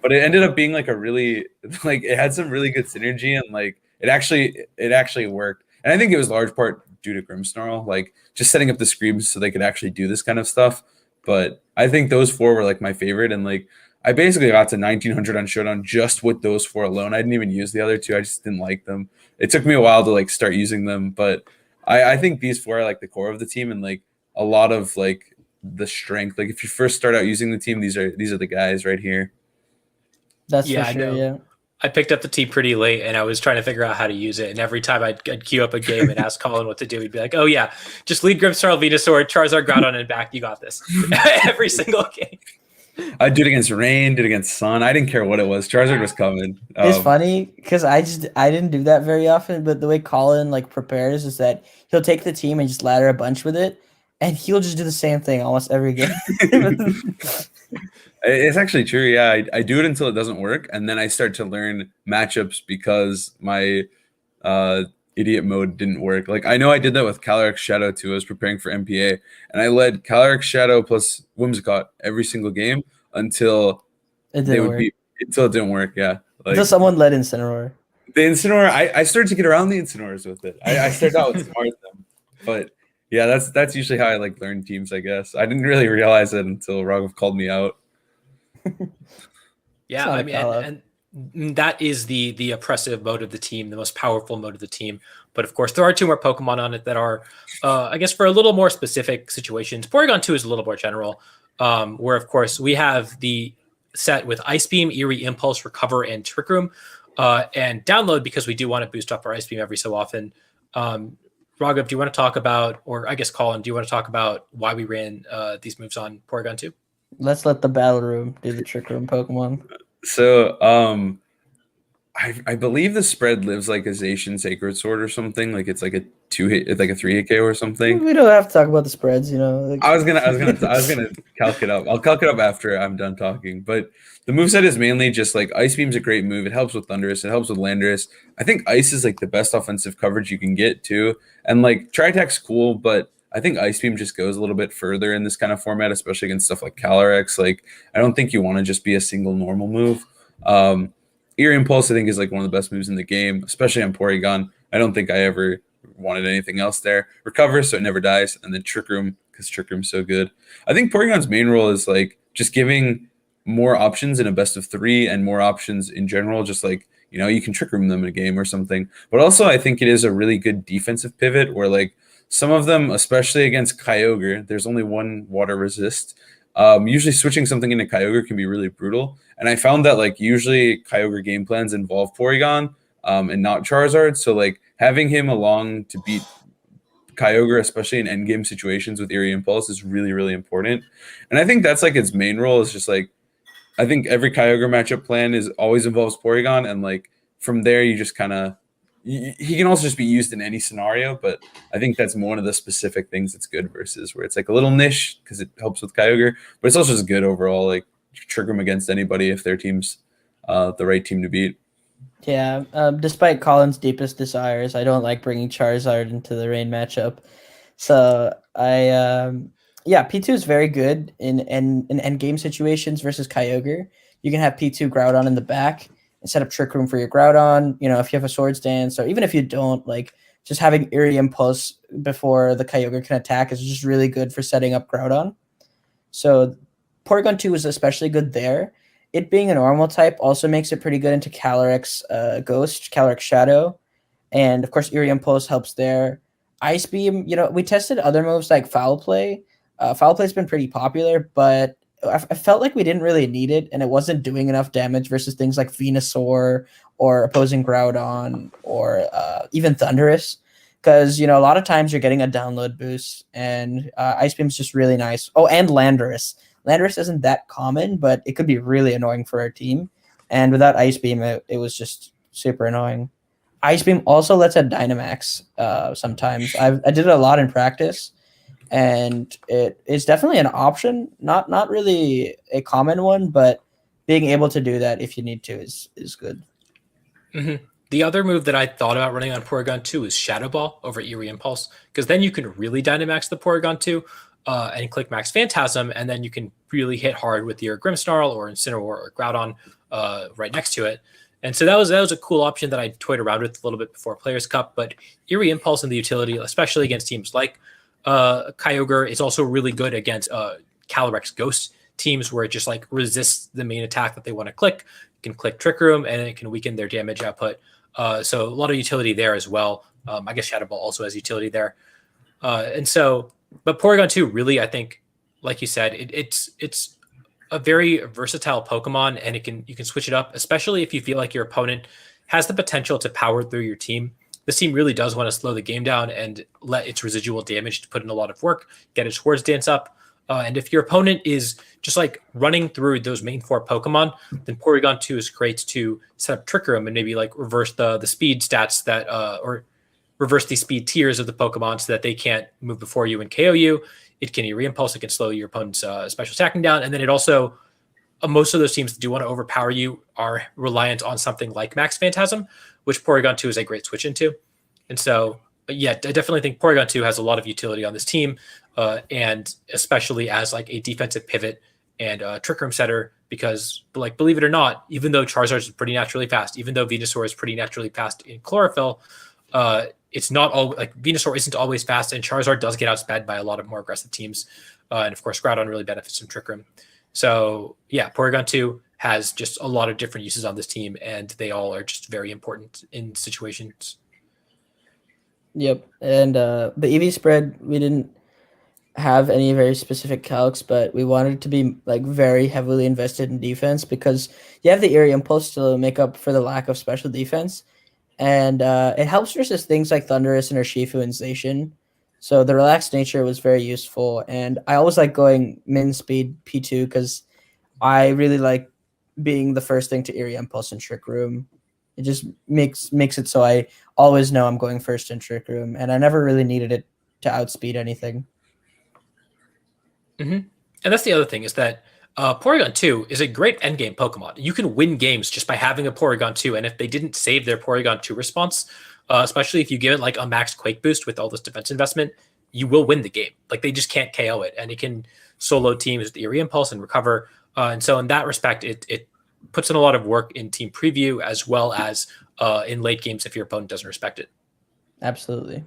But it ended up being like a really like it had some really good synergy, and like it actually worked. And I think it was large part due to Grimmsnarl, like just setting up the screams so they could actually do this kind of stuff. But I think those four were like my favorite, and like I basically got to 1900 on Showdown just with those four alone. I didn't even use the other two. I just didn't like them. It took me a while to like start using them, but I think these four are like the core of the team, and like a lot of like the strength. Like if you first start out using the team, these are the guys right here. That's for sure, yeah. I picked up the team pretty late, and I was trying to figure out how to use it. And every time I'd queue up a game and ask Colin what to do, he'd be like, "Oh yeah, just lead Grimmsnarl, Venusaur, Charizard, Groudon, and back. You got this." Every single game. I did it against rain, did it against sun. I didn't care what it was. Charizard was coming. It's funny because I didn't do that very often, but the way Colin like prepares is that he'll take the team and just ladder a bunch with it, and he'll just do the same thing almost every game. It's actually true. Yeah, I do it until it doesn't work, and then I start to learn matchups because my idiot mode didn't work. Like I know I did that with Calyrex Shadow too. I was preparing for MPA, and I led Calyrex Shadow plus Whimsicott every single game until it didn't work. Yeah, like, until someone led Incineroar. The Incineroar, I started to get around the Incineroars with it. I started out with Smart them, but yeah, that's usually how I like learn teams. I guess I didn't really realize it until Raghav called me out. Yeah, I mean, and that is the oppressive mode of the team, the most powerful mode of the team. But of course, there are two more Pokemon on it that are, I guess, for a little more specific situations. Porygon 2 is a little more general, where of course we have the set with Ice Beam, Eerie Impulse, Recover, and Trick Room, and download because we do want to boost up our Ice Beam every so often. Raghav, do you want to talk about, or I guess Colin, do you want to talk about why we ran these moves on Porygon 2? Let's let the battle room do the Trick Room Pokemon. So, I believe the spread lives like a Zacian Sacred Sword or something. Like it's like a 3-hit KO or something. We don't have to talk about the spreads, you know. Like... I was gonna calc it up. I'll calc it up after I'm done talking. But the moveset is mainly just like Ice Beam's a great move. It helps with Thundurus. It helps with Landorus. I think Ice is like the best offensive coverage you can get too. And like Tri-Attack's cool, but I think Ice Beam just goes a little bit further in this kind of format, especially against stuff like Calyrex. Like, I don't think you want to just be a single normal move. Eerie Impulse, I think, is like one of the best moves in the game, especially on Porygon. I don't think I ever wanted anything else there. Recover, so it never dies, and then Trick Room, because Trick Room's so good. I think Porygon's main role is like just giving more options in a best of 3 and more options in general, just like you can trick room them in a game or something. But also, I think it is a really good defensive pivot where like some of them, especially against Kyogre, there's only one water resist. Usually switching something into Kyogre can be really brutal. And I found that like usually Kyogre game plans involve Porygon and not Charizard. So like having him along to beat Kyogre, especially in endgame situations with Eerie Impulse, is really, really important. And I think that's like its main role is just like, I think every Kyogre matchup plan is always involves Porygon. And like from there, you just kind of, he can also just be used in any scenario, but I think that's one of the specific things that's good versus where it's like a little niche because it helps with Kyogre, but it's also just good overall. Like trick them against anybody if their team's the right team to beat. Yeah, despite Colin's deepest desires, I don't like bringing Charizard into the rain matchup. So yeah, P2 is very good in endgame situations versus Kyogre. You can have P2 Groudon in the back and set up Trick Room for your Groudon. If you have a Swords Dance, or even if you don't, like just having Eerie Impulse before the Kyogre can attack is just really good for setting up Groudon. So Porygon 2 is especially good there. It being a normal type also makes it pretty good into Calyrex Ghost, Calyrex Shadow, and of course Eerie Impulse helps there. Ice Beam, we tested other moves like Foul Play. Foul Play's been pretty popular, but I felt like we didn't really need it, and it wasn't doing enough damage versus things like Venusaur or opposing Groudon or even Thundurus. Because, a lot of times you're getting a download boost, and Ice Beam's just really nice. Oh, and Landorus. Landorus isn't that common, but it could be really annoying for our team. And without Ice Beam, it was just super annoying. Ice Beam also lets out Dynamax sometimes. I did it a lot in practice, and it is definitely an option. Not really a common one, but being able to do that if you need to is good. Mm-hmm. The other move that I thought about running on Porygon 2 is Shadow Ball over Eerie Impulse, because then you can really Dynamax the Porygon 2 and click Max Phantasm, and then you can really hit hard with your Grimmsnarl or Incineroar or Groudon right next to it. And so that was a cool option that I toyed around with a little bit before Players Cup. But Eerie Impulse in the utility, especially against teams like Kyogre, is also really good against Calyrex Ghost teams where it just like resists the main attack that they want to click. You can click Trick Room and it can weaken their damage output. So a lot of utility there as well. I guess Shadow Ball also has utility there. But Porygon 2 really, I think, like you said, it's a very versatile Pokemon, and you can switch it up, especially if you feel like your opponent has the potential to power through your team. This team really does want to slow the game down and let its residual damage to put in a lot of work, get its Swords Dance up. And if your opponent is just like running through those main 4 Pokemon, then Porygon 2 is great to set up Trick Room and maybe like reverse the speed stats that or reverse the speed tiers of the Pokemon so that they can't move before you and KO you. It can Re-Impulse, it can slow your opponent's special attacking down. And then it also, most of those teams that do want to overpower you are reliant on something like Max Phantasm, which Porygon 2 is a great switch into. And so, yeah, I definitely think Porygon 2 has a lot of utility on this team, and especially as like a defensive pivot and Trick Room setter, because like, believe it or not, even though Charizard is pretty naturally fast, even though Venusaur is pretty naturally fast in Chlorophyll, it's not all like Venusaur isn't always fast, and Charizard does get outsped by a lot of more aggressive teams. And of course, Groudon really benefits from Trick Room. So yeah, Porygon 2 has just a lot of different uses on this team, and they all are just very important in situations. Yep. And the EV spread, we didn't have any very specific calcs, but we wanted to be like very heavily invested in defense because you have the Eerie Impulse to make up for the lack of special defense. And it helps versus things like Thundurus and Urshifu and Zacian. So the relaxed nature was very useful. And I always like going min speed P2 because I really like being the first thing to Eerie Impulse and Trick Room. It just makes it so I always know I'm going first in Trick Room. And I never really needed it to outspeed anything. Mm-hmm. And that's the other thing is that Porygon 2 is a great endgame Pokemon. You can win games just by having a Porygon 2, and if they didn't save their Porygon 2 response, especially if you give it like a max Quake boost with all this defense investment, you will win the game. Like they just can't KO it, and it can solo teams with Eerie Impulse and recover. And so in that respect, it puts in a lot of work in team preview as well as in late games if your opponent doesn't respect it. Absolutely.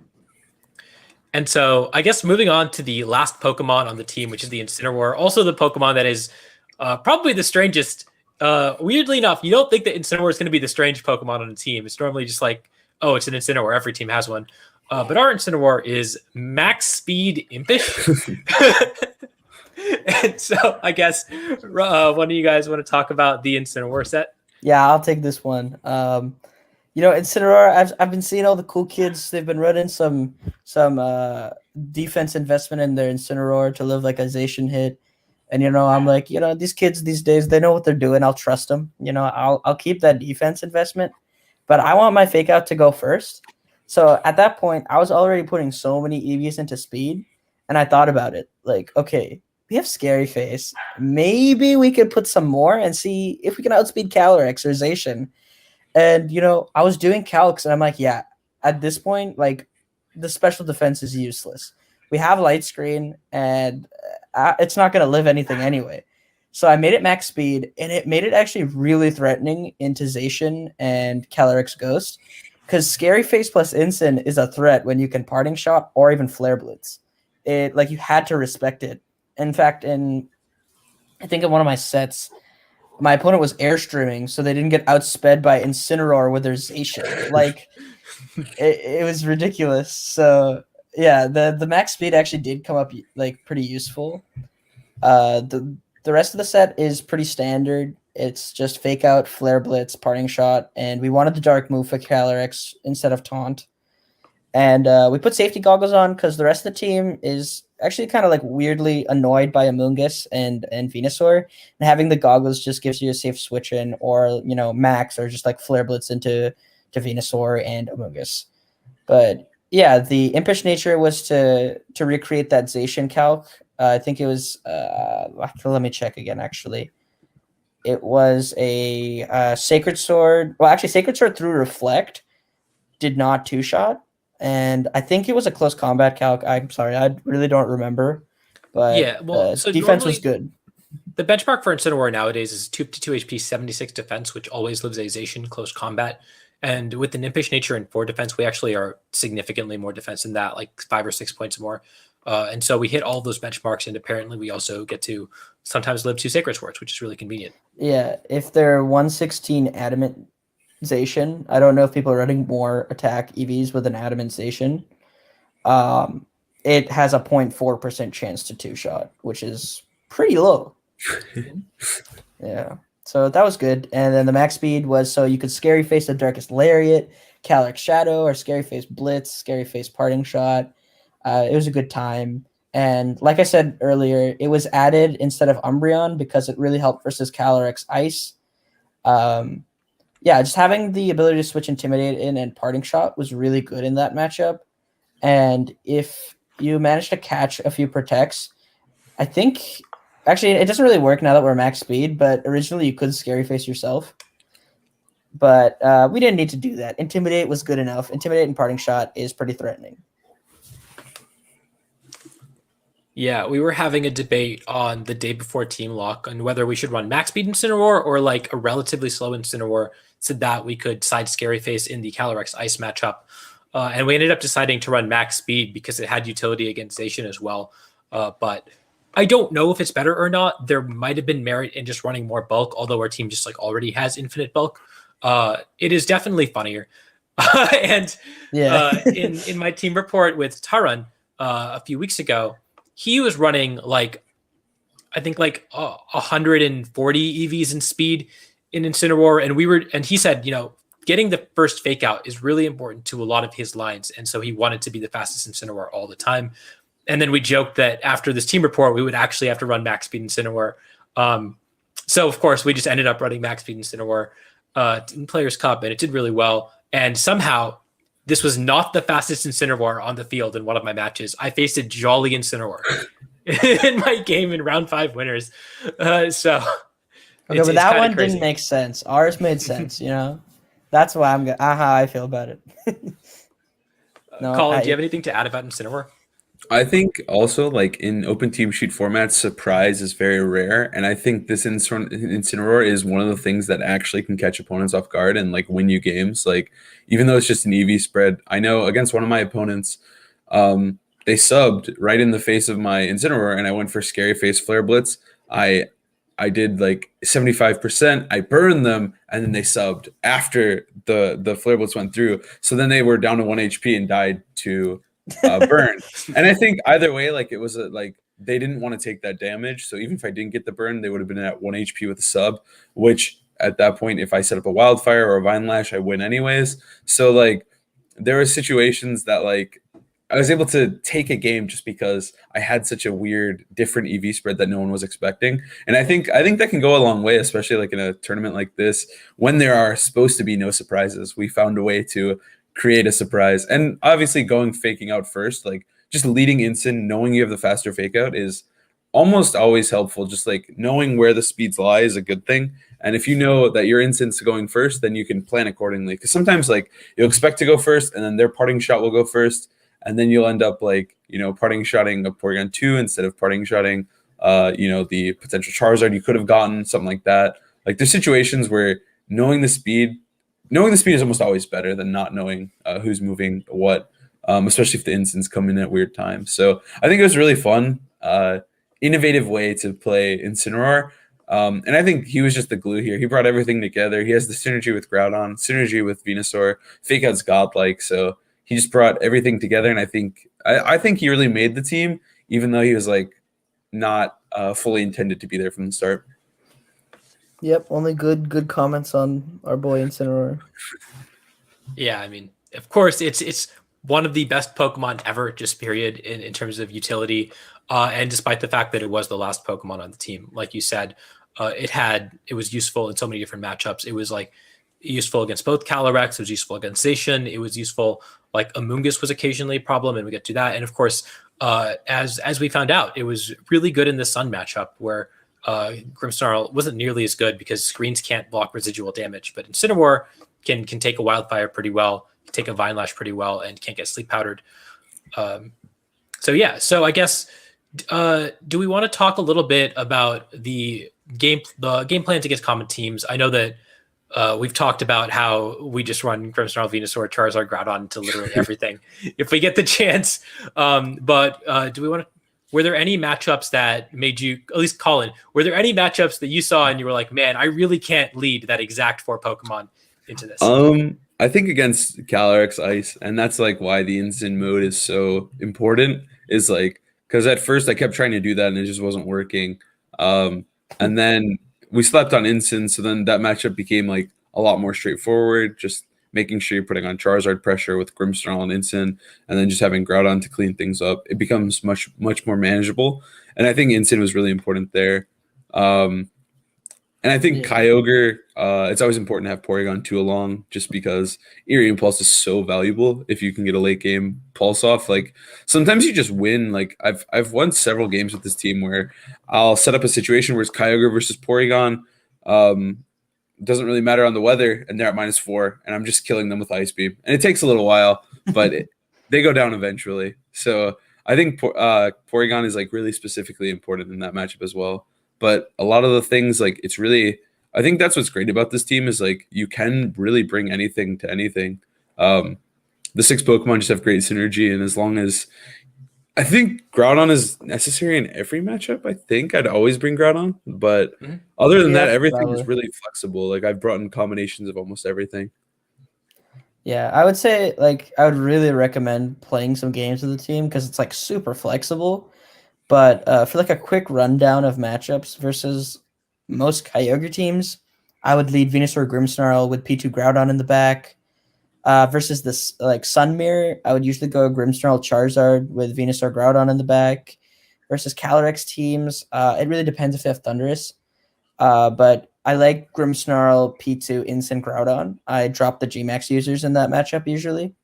And so I guess moving on to the last Pokemon on the team, which is the Incineroar, also the Pokemon that is probably the strangest Weirdly enough, you don't think that Incineroar is going to be the strange Pokemon on a team. It's normally just like, oh, it's an Incineroar. Every team has one. But our Incineroar is max speed impish. And so I guess one of you guys want to talk about the Incineroar set? Yeah, I'll take this one. Incineroar, I've been seeing all the cool kids. They've been running some defense investment in their Incineroar to live like a Zacian hit. And I'm like, these kids these days, they know what they're doing. I'll trust them. I'll keep that defense investment, but I want my fake out to go first. So at that point, I was already putting so many EVs into speed, and I thought about it. Like, okay, we have Scary Face. Maybe we could put some more and see if we can outspeed Calyrex or Zacian. And I was doing calcs, and I'm like, yeah, at this point, like, the special defense is useless. We have light screen, and it's not going to live anything anyway. So I made it max speed, and it made it actually really threatening into Zacian and Calyrex Ghost, because Scary Face plus Incin is a threat when you can Parting Shot or even Flare Blitz. You had to respect it. In fact, I think in one of my sets, my opponent was airstreaming, so they didn't get outsped by Incineroar with their Zacian. Like, it was ridiculous. So yeah, the max speed actually did come up like pretty useful. The rest of the set is pretty standard. It's just Fake Out, Flare Blitz, Parting Shot, and we wanted the Dark move for Calyrex instead of Taunt. And we put safety goggles on because the rest of the team is actually kind of like weirdly annoyed by Amoonguss and Venusaur. And having the goggles just gives you a safe switch in, or max, or just like Flare Blitz into Venusaur and Amoonguss. But yeah, the impish nature was to recreate that Zacian calc. I think it was let me check again actually. It was a Sacred Sword. Well, actually, Sacred Sword through Reflect did not two-shot. And I think it was a close combat calc. I'm sorry, I really don't remember. But yeah, well, so defense was good. The benchmark for Incineroar nowadays is 252 HP, 76 defense, which always lives a Zacian close combat. And with the impish nature and 4 defense, we actually are significantly more defense than that, like 5 or 6 points more. And so we hit all those benchmarks, and apparently we also get to sometimes live 2 Sacred Swords, which is really convenient. Yeah, if they're 116 Adamant Zacian, I don't know if people are running more attack EVs with an Adamant Zacian. It has a 0.4% chance to 2-shot, which is pretty low. Yeah, so that was good. And then the max speed was so you could Scary Face the Darkest Lariat, Calyrex Shadow, or Scary Face Blitz, Scary Face Parting Shot. It was a good time. And like I said earlier, it was added instead of Umbreon because it really helped versus Calyrex Ice. Yeah, just having the ability to switch Intimidate in and Parting Shot was really good in that matchup. And if you manage to catch a few protects, I think actually it doesn't really work now that we're max speed, but originally you could Scary Face yourself. But we didn't need to do that. Intimidate was good enough. Intimidate and Parting Shot is pretty threatening. Yeah, we were having a debate on the day before Team Lock on whether we should run max speed Incineroar or like a relatively slow Incineroar so that we could side Scary Face in the Calyrex Ice matchup. And we ended up deciding to run max speed because it had utility against Zacian as well. But I don't know if it's better or not. There might have been merit in just running more bulk, although our team just like already has infinite bulk. It is definitely funnier. And yeah. in my team report with Taran a few weeks ago, he was running like, I think like 140 EVs in speed in Incineroar. And he said, getting the first fake out is really important to a lot of his lines. And so he wanted to be the fastest Incineroar all the time. And then we joked that after this team report, we would actually have to run max speed Incineroar. So of course we just ended up running max speed Incineroar in Players Cup, and it did really well. And somehow this was not the fastest Incineroar on the field in one of my matches. I faced a jolly Incineroar in my game in round 5 winners. Okay, but that one didn't make sense. Ours made sense, That's why how I feel about it. No, Colin, do you have anything to add about Incineroar? I think also like in open team shoot formats, surprise is very rare, and I think this Incineroar is one of the things that actually can catch opponents off guard and like win you games. Like even though it's just an EV spread, I know against one of my opponents, they subbed right in the face of my Incineroar, and I went for Scary Face Flare Blitz. I I did like 75%. I burned them, and then they subbed after the flare blitz went through. So then they were down to 1 HP and died to burn. And I think either way, like it was like they didn't want to take that damage. So even if I didn't get the burn, they would have been at 1 HP with a sub, which at that point, if I set up a wildfire or a vine lash, I win anyways. So like there were situations that like I was able to take a game just because I had such a weird, different EV spread that no one was expecting. And I think that can go a long way, especially like in a tournament like this, when there are supposed to be no surprises. We found a way to create a surprise. And obviously going faking out first, like just leading Incin, knowing you have the faster fake out is almost always helpful. Just like knowing where the speeds lie is a good thing. And if you know that your Incin's going first, then you can plan accordingly. Because sometimes like you'll expect to go first and then their parting shot will go first. And then you'll end up like, parting shotting a Porygon 2 instead of parting shotting, the potential Charizard you could have gotten, something like that. Like there's situations where knowing the speed is almost always better than not knowing who's moving what, especially if the instants come in at weird times. So I think it was really fun, innovative way to play Incineroar. And I think he was just the glue here. He brought everything together. He has the synergy with Groudon, synergy with Venusaur, fake out's godlike. So he just brought everything together, and I think he really made the team, even though he was like not fully intended to be there from the start. Yep, only good comments on our boy Incineroar. Yeah, I mean, of course, it's one of the best Pokemon ever, just period, in terms of utility. And despite the fact that it was the last Pokemon on the team, like you said, it was useful in so many different matchups. It was like useful against both Calyrex, it was useful against Zacian, it was useful, like Amoonguss was occasionally a problem, and we get to that. And of course, as we found out, it was really good in the Sun matchup where Grimmsnarl wasn't nearly as good because screens can't block residual damage, but Incineroar can take a wildfire pretty well, can take a vine lash pretty well, and can't get sleep powdered. So I guess do we want to talk a little bit about the game plans against common teams? I know that we've talked about how we just run Grimmsnarl, Venusaur, Charizard, Groudon into literally everything if we get the chance. But do we want to? Were there any matchups that made you, at least Colin, were there any matchups that you saw and you were like, man, I really can't lead that exact 4 Pokemon into this? I think against Calyrex Ice, and that's like why the Incin mode is so important, is like because at first I kept trying to do that and it just wasn't working. And then we slept on Incin, so then that matchup became like a lot more straightforward, just making sure you're putting on Charizard pressure with Grimmsnarl and Incin, and then just having Groudon to clean things up. It becomes much more manageable, and I think Incin was really important there. And I think Kyogre, it's always important to have Porygon 2 along, just because Eerie Impulse is so valuable if you can get a late game pulse off. Like sometimes you just win. Like I've won several games with this team where I'll set up a situation where it's Kyogre versus Porygon. Doesn't really matter on the weather, and they're at -4, and I'm just killing them with Ice Beam. And it takes a little while, but they go down eventually. So I think Porygon is like really specifically important in that matchup as well. But a lot of the things, like it's really, I think that's what's great about this team is like you can really bring anything to anything. The 6 Pokemon just have great synergy, and as long as I think Groudon is necessary in every matchup, I think I'd always bring Groudon. But other than that, everything is really flexible. Like I've brought in combinations of almost everything. Yeah, I would say like I would really recommend playing some games with the team because it's like super flexible. But for like a quick rundown of matchups versus most Kyogre teams, I would lead Venusaur Grimmsnarl with P2 Groudon in the back. Versus this like Sun Mirror, I would usually go Grimmsnarl Charizard with Venusaur Groudon in the back. Versus Calyrex teams, it really depends if they have Thundurus. But I like Grimmsnarl, P2, Incin, Groudon. I drop the Gmax users in that matchup usually.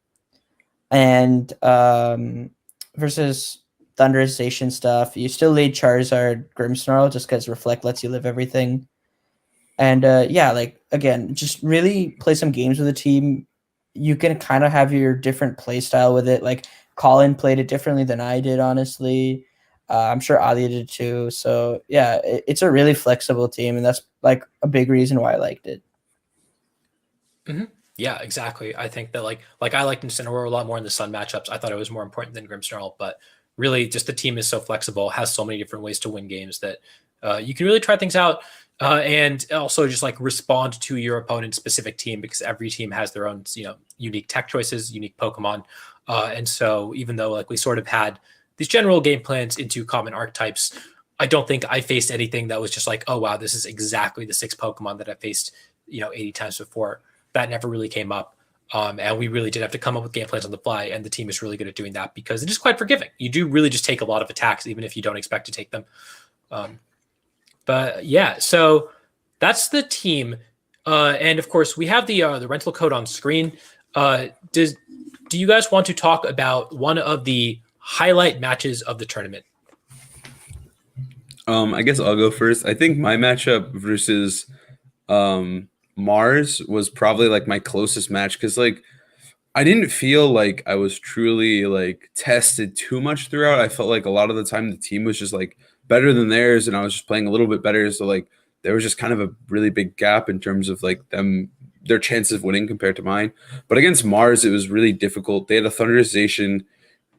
And versus Thunderization stuff, you still lead Charizard, Grimmsnarl, just because Reflect lets you live everything. And like again, just really play some games with the team. You can kind of have your different play style with it. Like Colin played it differently than I did, honestly. I'm sure Adi did too. So yeah, it's a really flexible team, and that's like a big reason why I liked it. Mm-hmm. Yeah, exactly. I think that like I liked Incineroar a lot more in the Sun matchups. I thought it was more important than Grimmsnarl, but really just the team is so flexible, has so many different ways to win games that You can really try things out. And also just like respond to your opponent's specific team, because every team has their own, unique tech choices, unique Pokemon. And so even though like we sort of had these general game plans into common archetypes, I don't think I faced anything that was just like, oh, wow, this is exactly the 6 Pokemon that I faced, 80 times before. That never really came up. And we really did have to come up with game plans on the fly. And the team is really good at doing that because it is quite forgiving. You do really just take a lot of attacks, even if you don't expect to take them. But yeah, so that's the team. And of course, we have the rental code on screen. Do you guys want to talk about one of the highlight matches of the tournament? I guess I'll go first. I think my matchup versus Mars was probably like my closest match because like I didn't feel like I was truly like tested too much throughout. I felt like a lot of the time the team was just like better than theirs, and I was just playing a little bit better. So like there was just kind of a really big gap in terms of like their chances of winning compared to mine. But against Mars, it was really difficult. They had a Thunderization,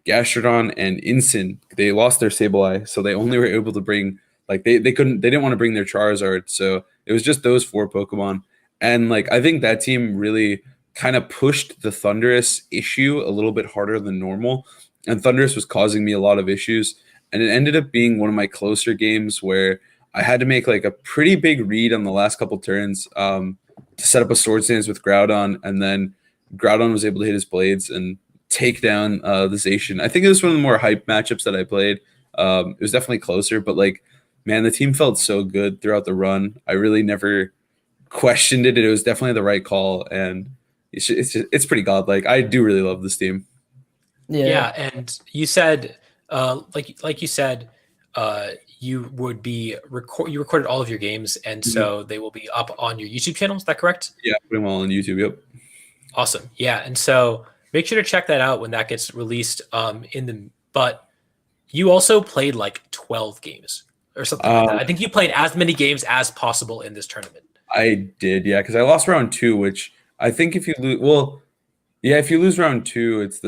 Gastrodon, and Incin. They lost their Sableye, so they only were able to bring like they didn't want to bring their Charizard. So it was just those 4 Pokemon. And like I think that team really kind of pushed the Thundurus issue a little bit harder than normal. And Thundurus was causing me a lot of issues. And it ended up being one of my closer games where I had to make like a pretty big read on the last couple turns to set up a Sword Stance with Groudon, and then Groudon was able to hit his blades and take down the Zacian. I think it was one of the more hype matchups that I played. It was definitely closer, but like, man, the team felt so good throughout the run. I really never questioned it. It was definitely the right call, and it's pretty godlike. I do really love this team. Yeah, and you said, like you said, you would be you recorded all of your games, and so they will be up on your YouTube channel. Is that correct? Yeah, put them all on YouTube. Yep. Awesome. Yeah, and so make sure to check that out when that gets released. But you also played like 12 games or something like that. I think you played as many games as possible in this tournament. I did, yeah, because I lost round 2, which I think if you lose, if you lose round 2, it's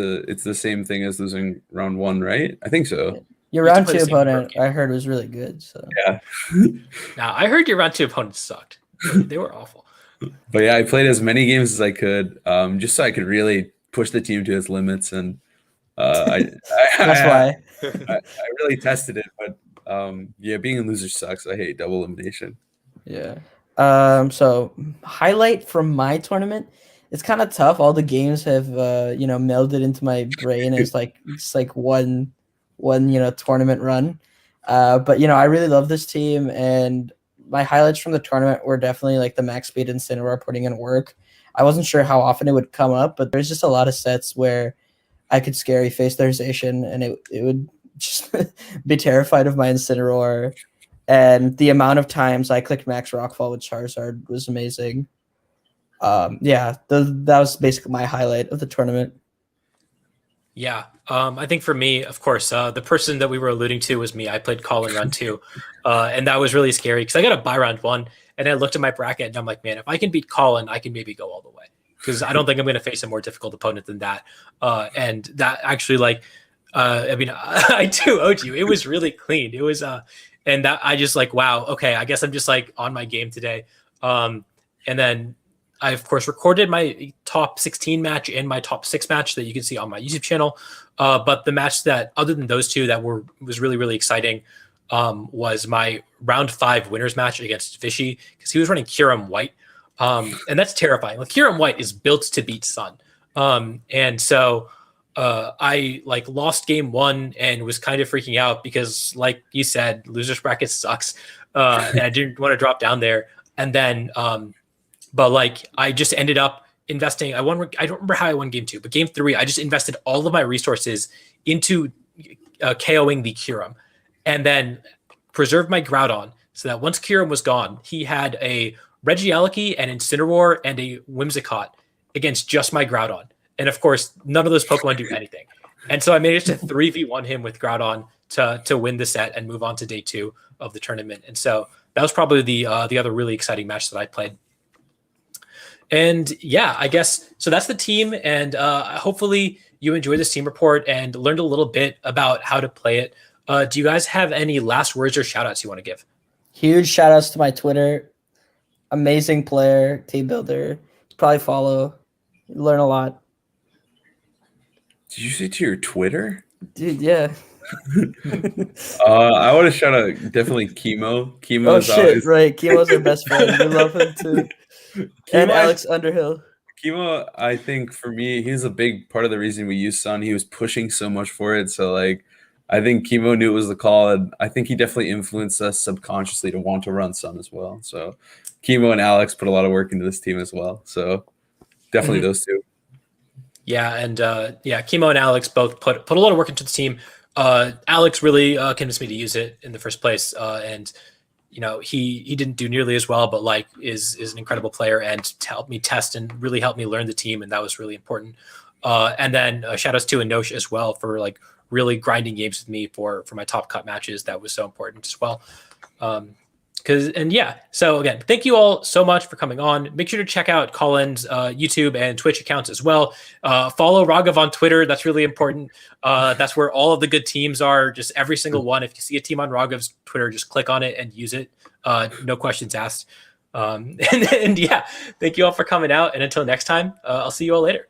the same thing as losing round 1, right? I think so. Your round 2 opponent, I heard, was really good. So yeah. Now I heard your round 2 opponents sucked. They were awful. But yeah, I played as many games as I could, just so I could really push the team to its limits, and that's why I really tested it. But yeah, being a loser sucks. I hate double elimination. Yeah. So highlight from my tournament, it's kind of tough. All the games have melded into my brain. It's like one tournament run. But I really love this team, and my highlights from the tournament were definitely like the max speed Incineroar putting in work. I wasn't sure how often it would come up, but there's just a lot of sets where I could scary face their Zacian, and it would just be terrified of my Incineroar. And the amount of times I clicked max Rockfall with Charizard was amazing. That was basically my highlight of the tournament. Yeah, I think for me, of course, the person that we were alluding to was me. I played Call in round 2, and that was really scary because I got a bye round 1, and I looked at my bracket, and I'm like, man, if I can beat Colin, I can maybe go all the way, because I don't think I'm going to face a more difficult opponent than that. And that actually, I do owe you. It was really clean. It was, and that I just like, wow, okay, I guess I'm just like on my game today. And then I, of course, recorded my top 16 match and my top 6 match that you can see on my YouTube channel. But the match that, other than those two, that was really, really exciting was my round 5 winners match against Fishy, because he was running Kyurem White. And that's terrifying. Like, Kyurem White is built to beat Sun. And so I lost game 1 and was kind of freaking out because, like you said, losers bracket sucks. And I didn't want to drop down there. And then, but I just ended up investing. I don't remember how I won game 2, but game 3, I just invested all of my resources into KOing the Kyurem, and then preserved my Groudon so that once Kyurem was gone, he had a Regieleki, an Incineroar, and a Whimsicott against just my Groudon. And of course, none of those Pokemon do anything. And so I managed to 3v1 him with Groudon to win the set and move on to day 2 of the tournament. And so that was probably the other really exciting match that I played. And yeah, I guess, so that's the team. And hopefully you enjoyed this team report and learned a little bit about how to play it. Do you guys have any last words or shout outs you want to give? Huge shout outs to my Twitter. Amazing player, team builder. Probably follow. Learn a lot. Did you say to your Twitter? Dude, yeah. I want to shout out definitely Chemo. Oh Chemo's shit, always right. Chemo's our best friend. We love him too. And Chemo, Alex Underhill. Chemo, I think for me, he's a big part of the reason we use Sun. He was pushing so much for it. So like I think Chemo knew it was the call, and I think he definitely influenced us subconsciously to want to run Sun as well. So Chemo and Alex put a lot of work into this team as well. So definitely those two. Yeah, and Chemo and Alex both put a lot of work into the team. Alex really convinced me to use it in the first place, and he didn't do nearly as well, but like is an incredible player and helped me test and really helped me learn the team, and that was really important. And then shout outs to Anosh as well for like really grinding games with me for my top cut matches. That was so important as well. So again, thank you all so much for coming on. Make sure to check out Colin's YouTube and Twitch accounts as well. Follow Raghav on Twitter. That's really important. That's where all of the good teams are, just every single one. If you see a team on Raghav's Twitter, just click on it and use it. No questions asked. And yeah, thank you all for coming out. And until next time, I'll see you all later.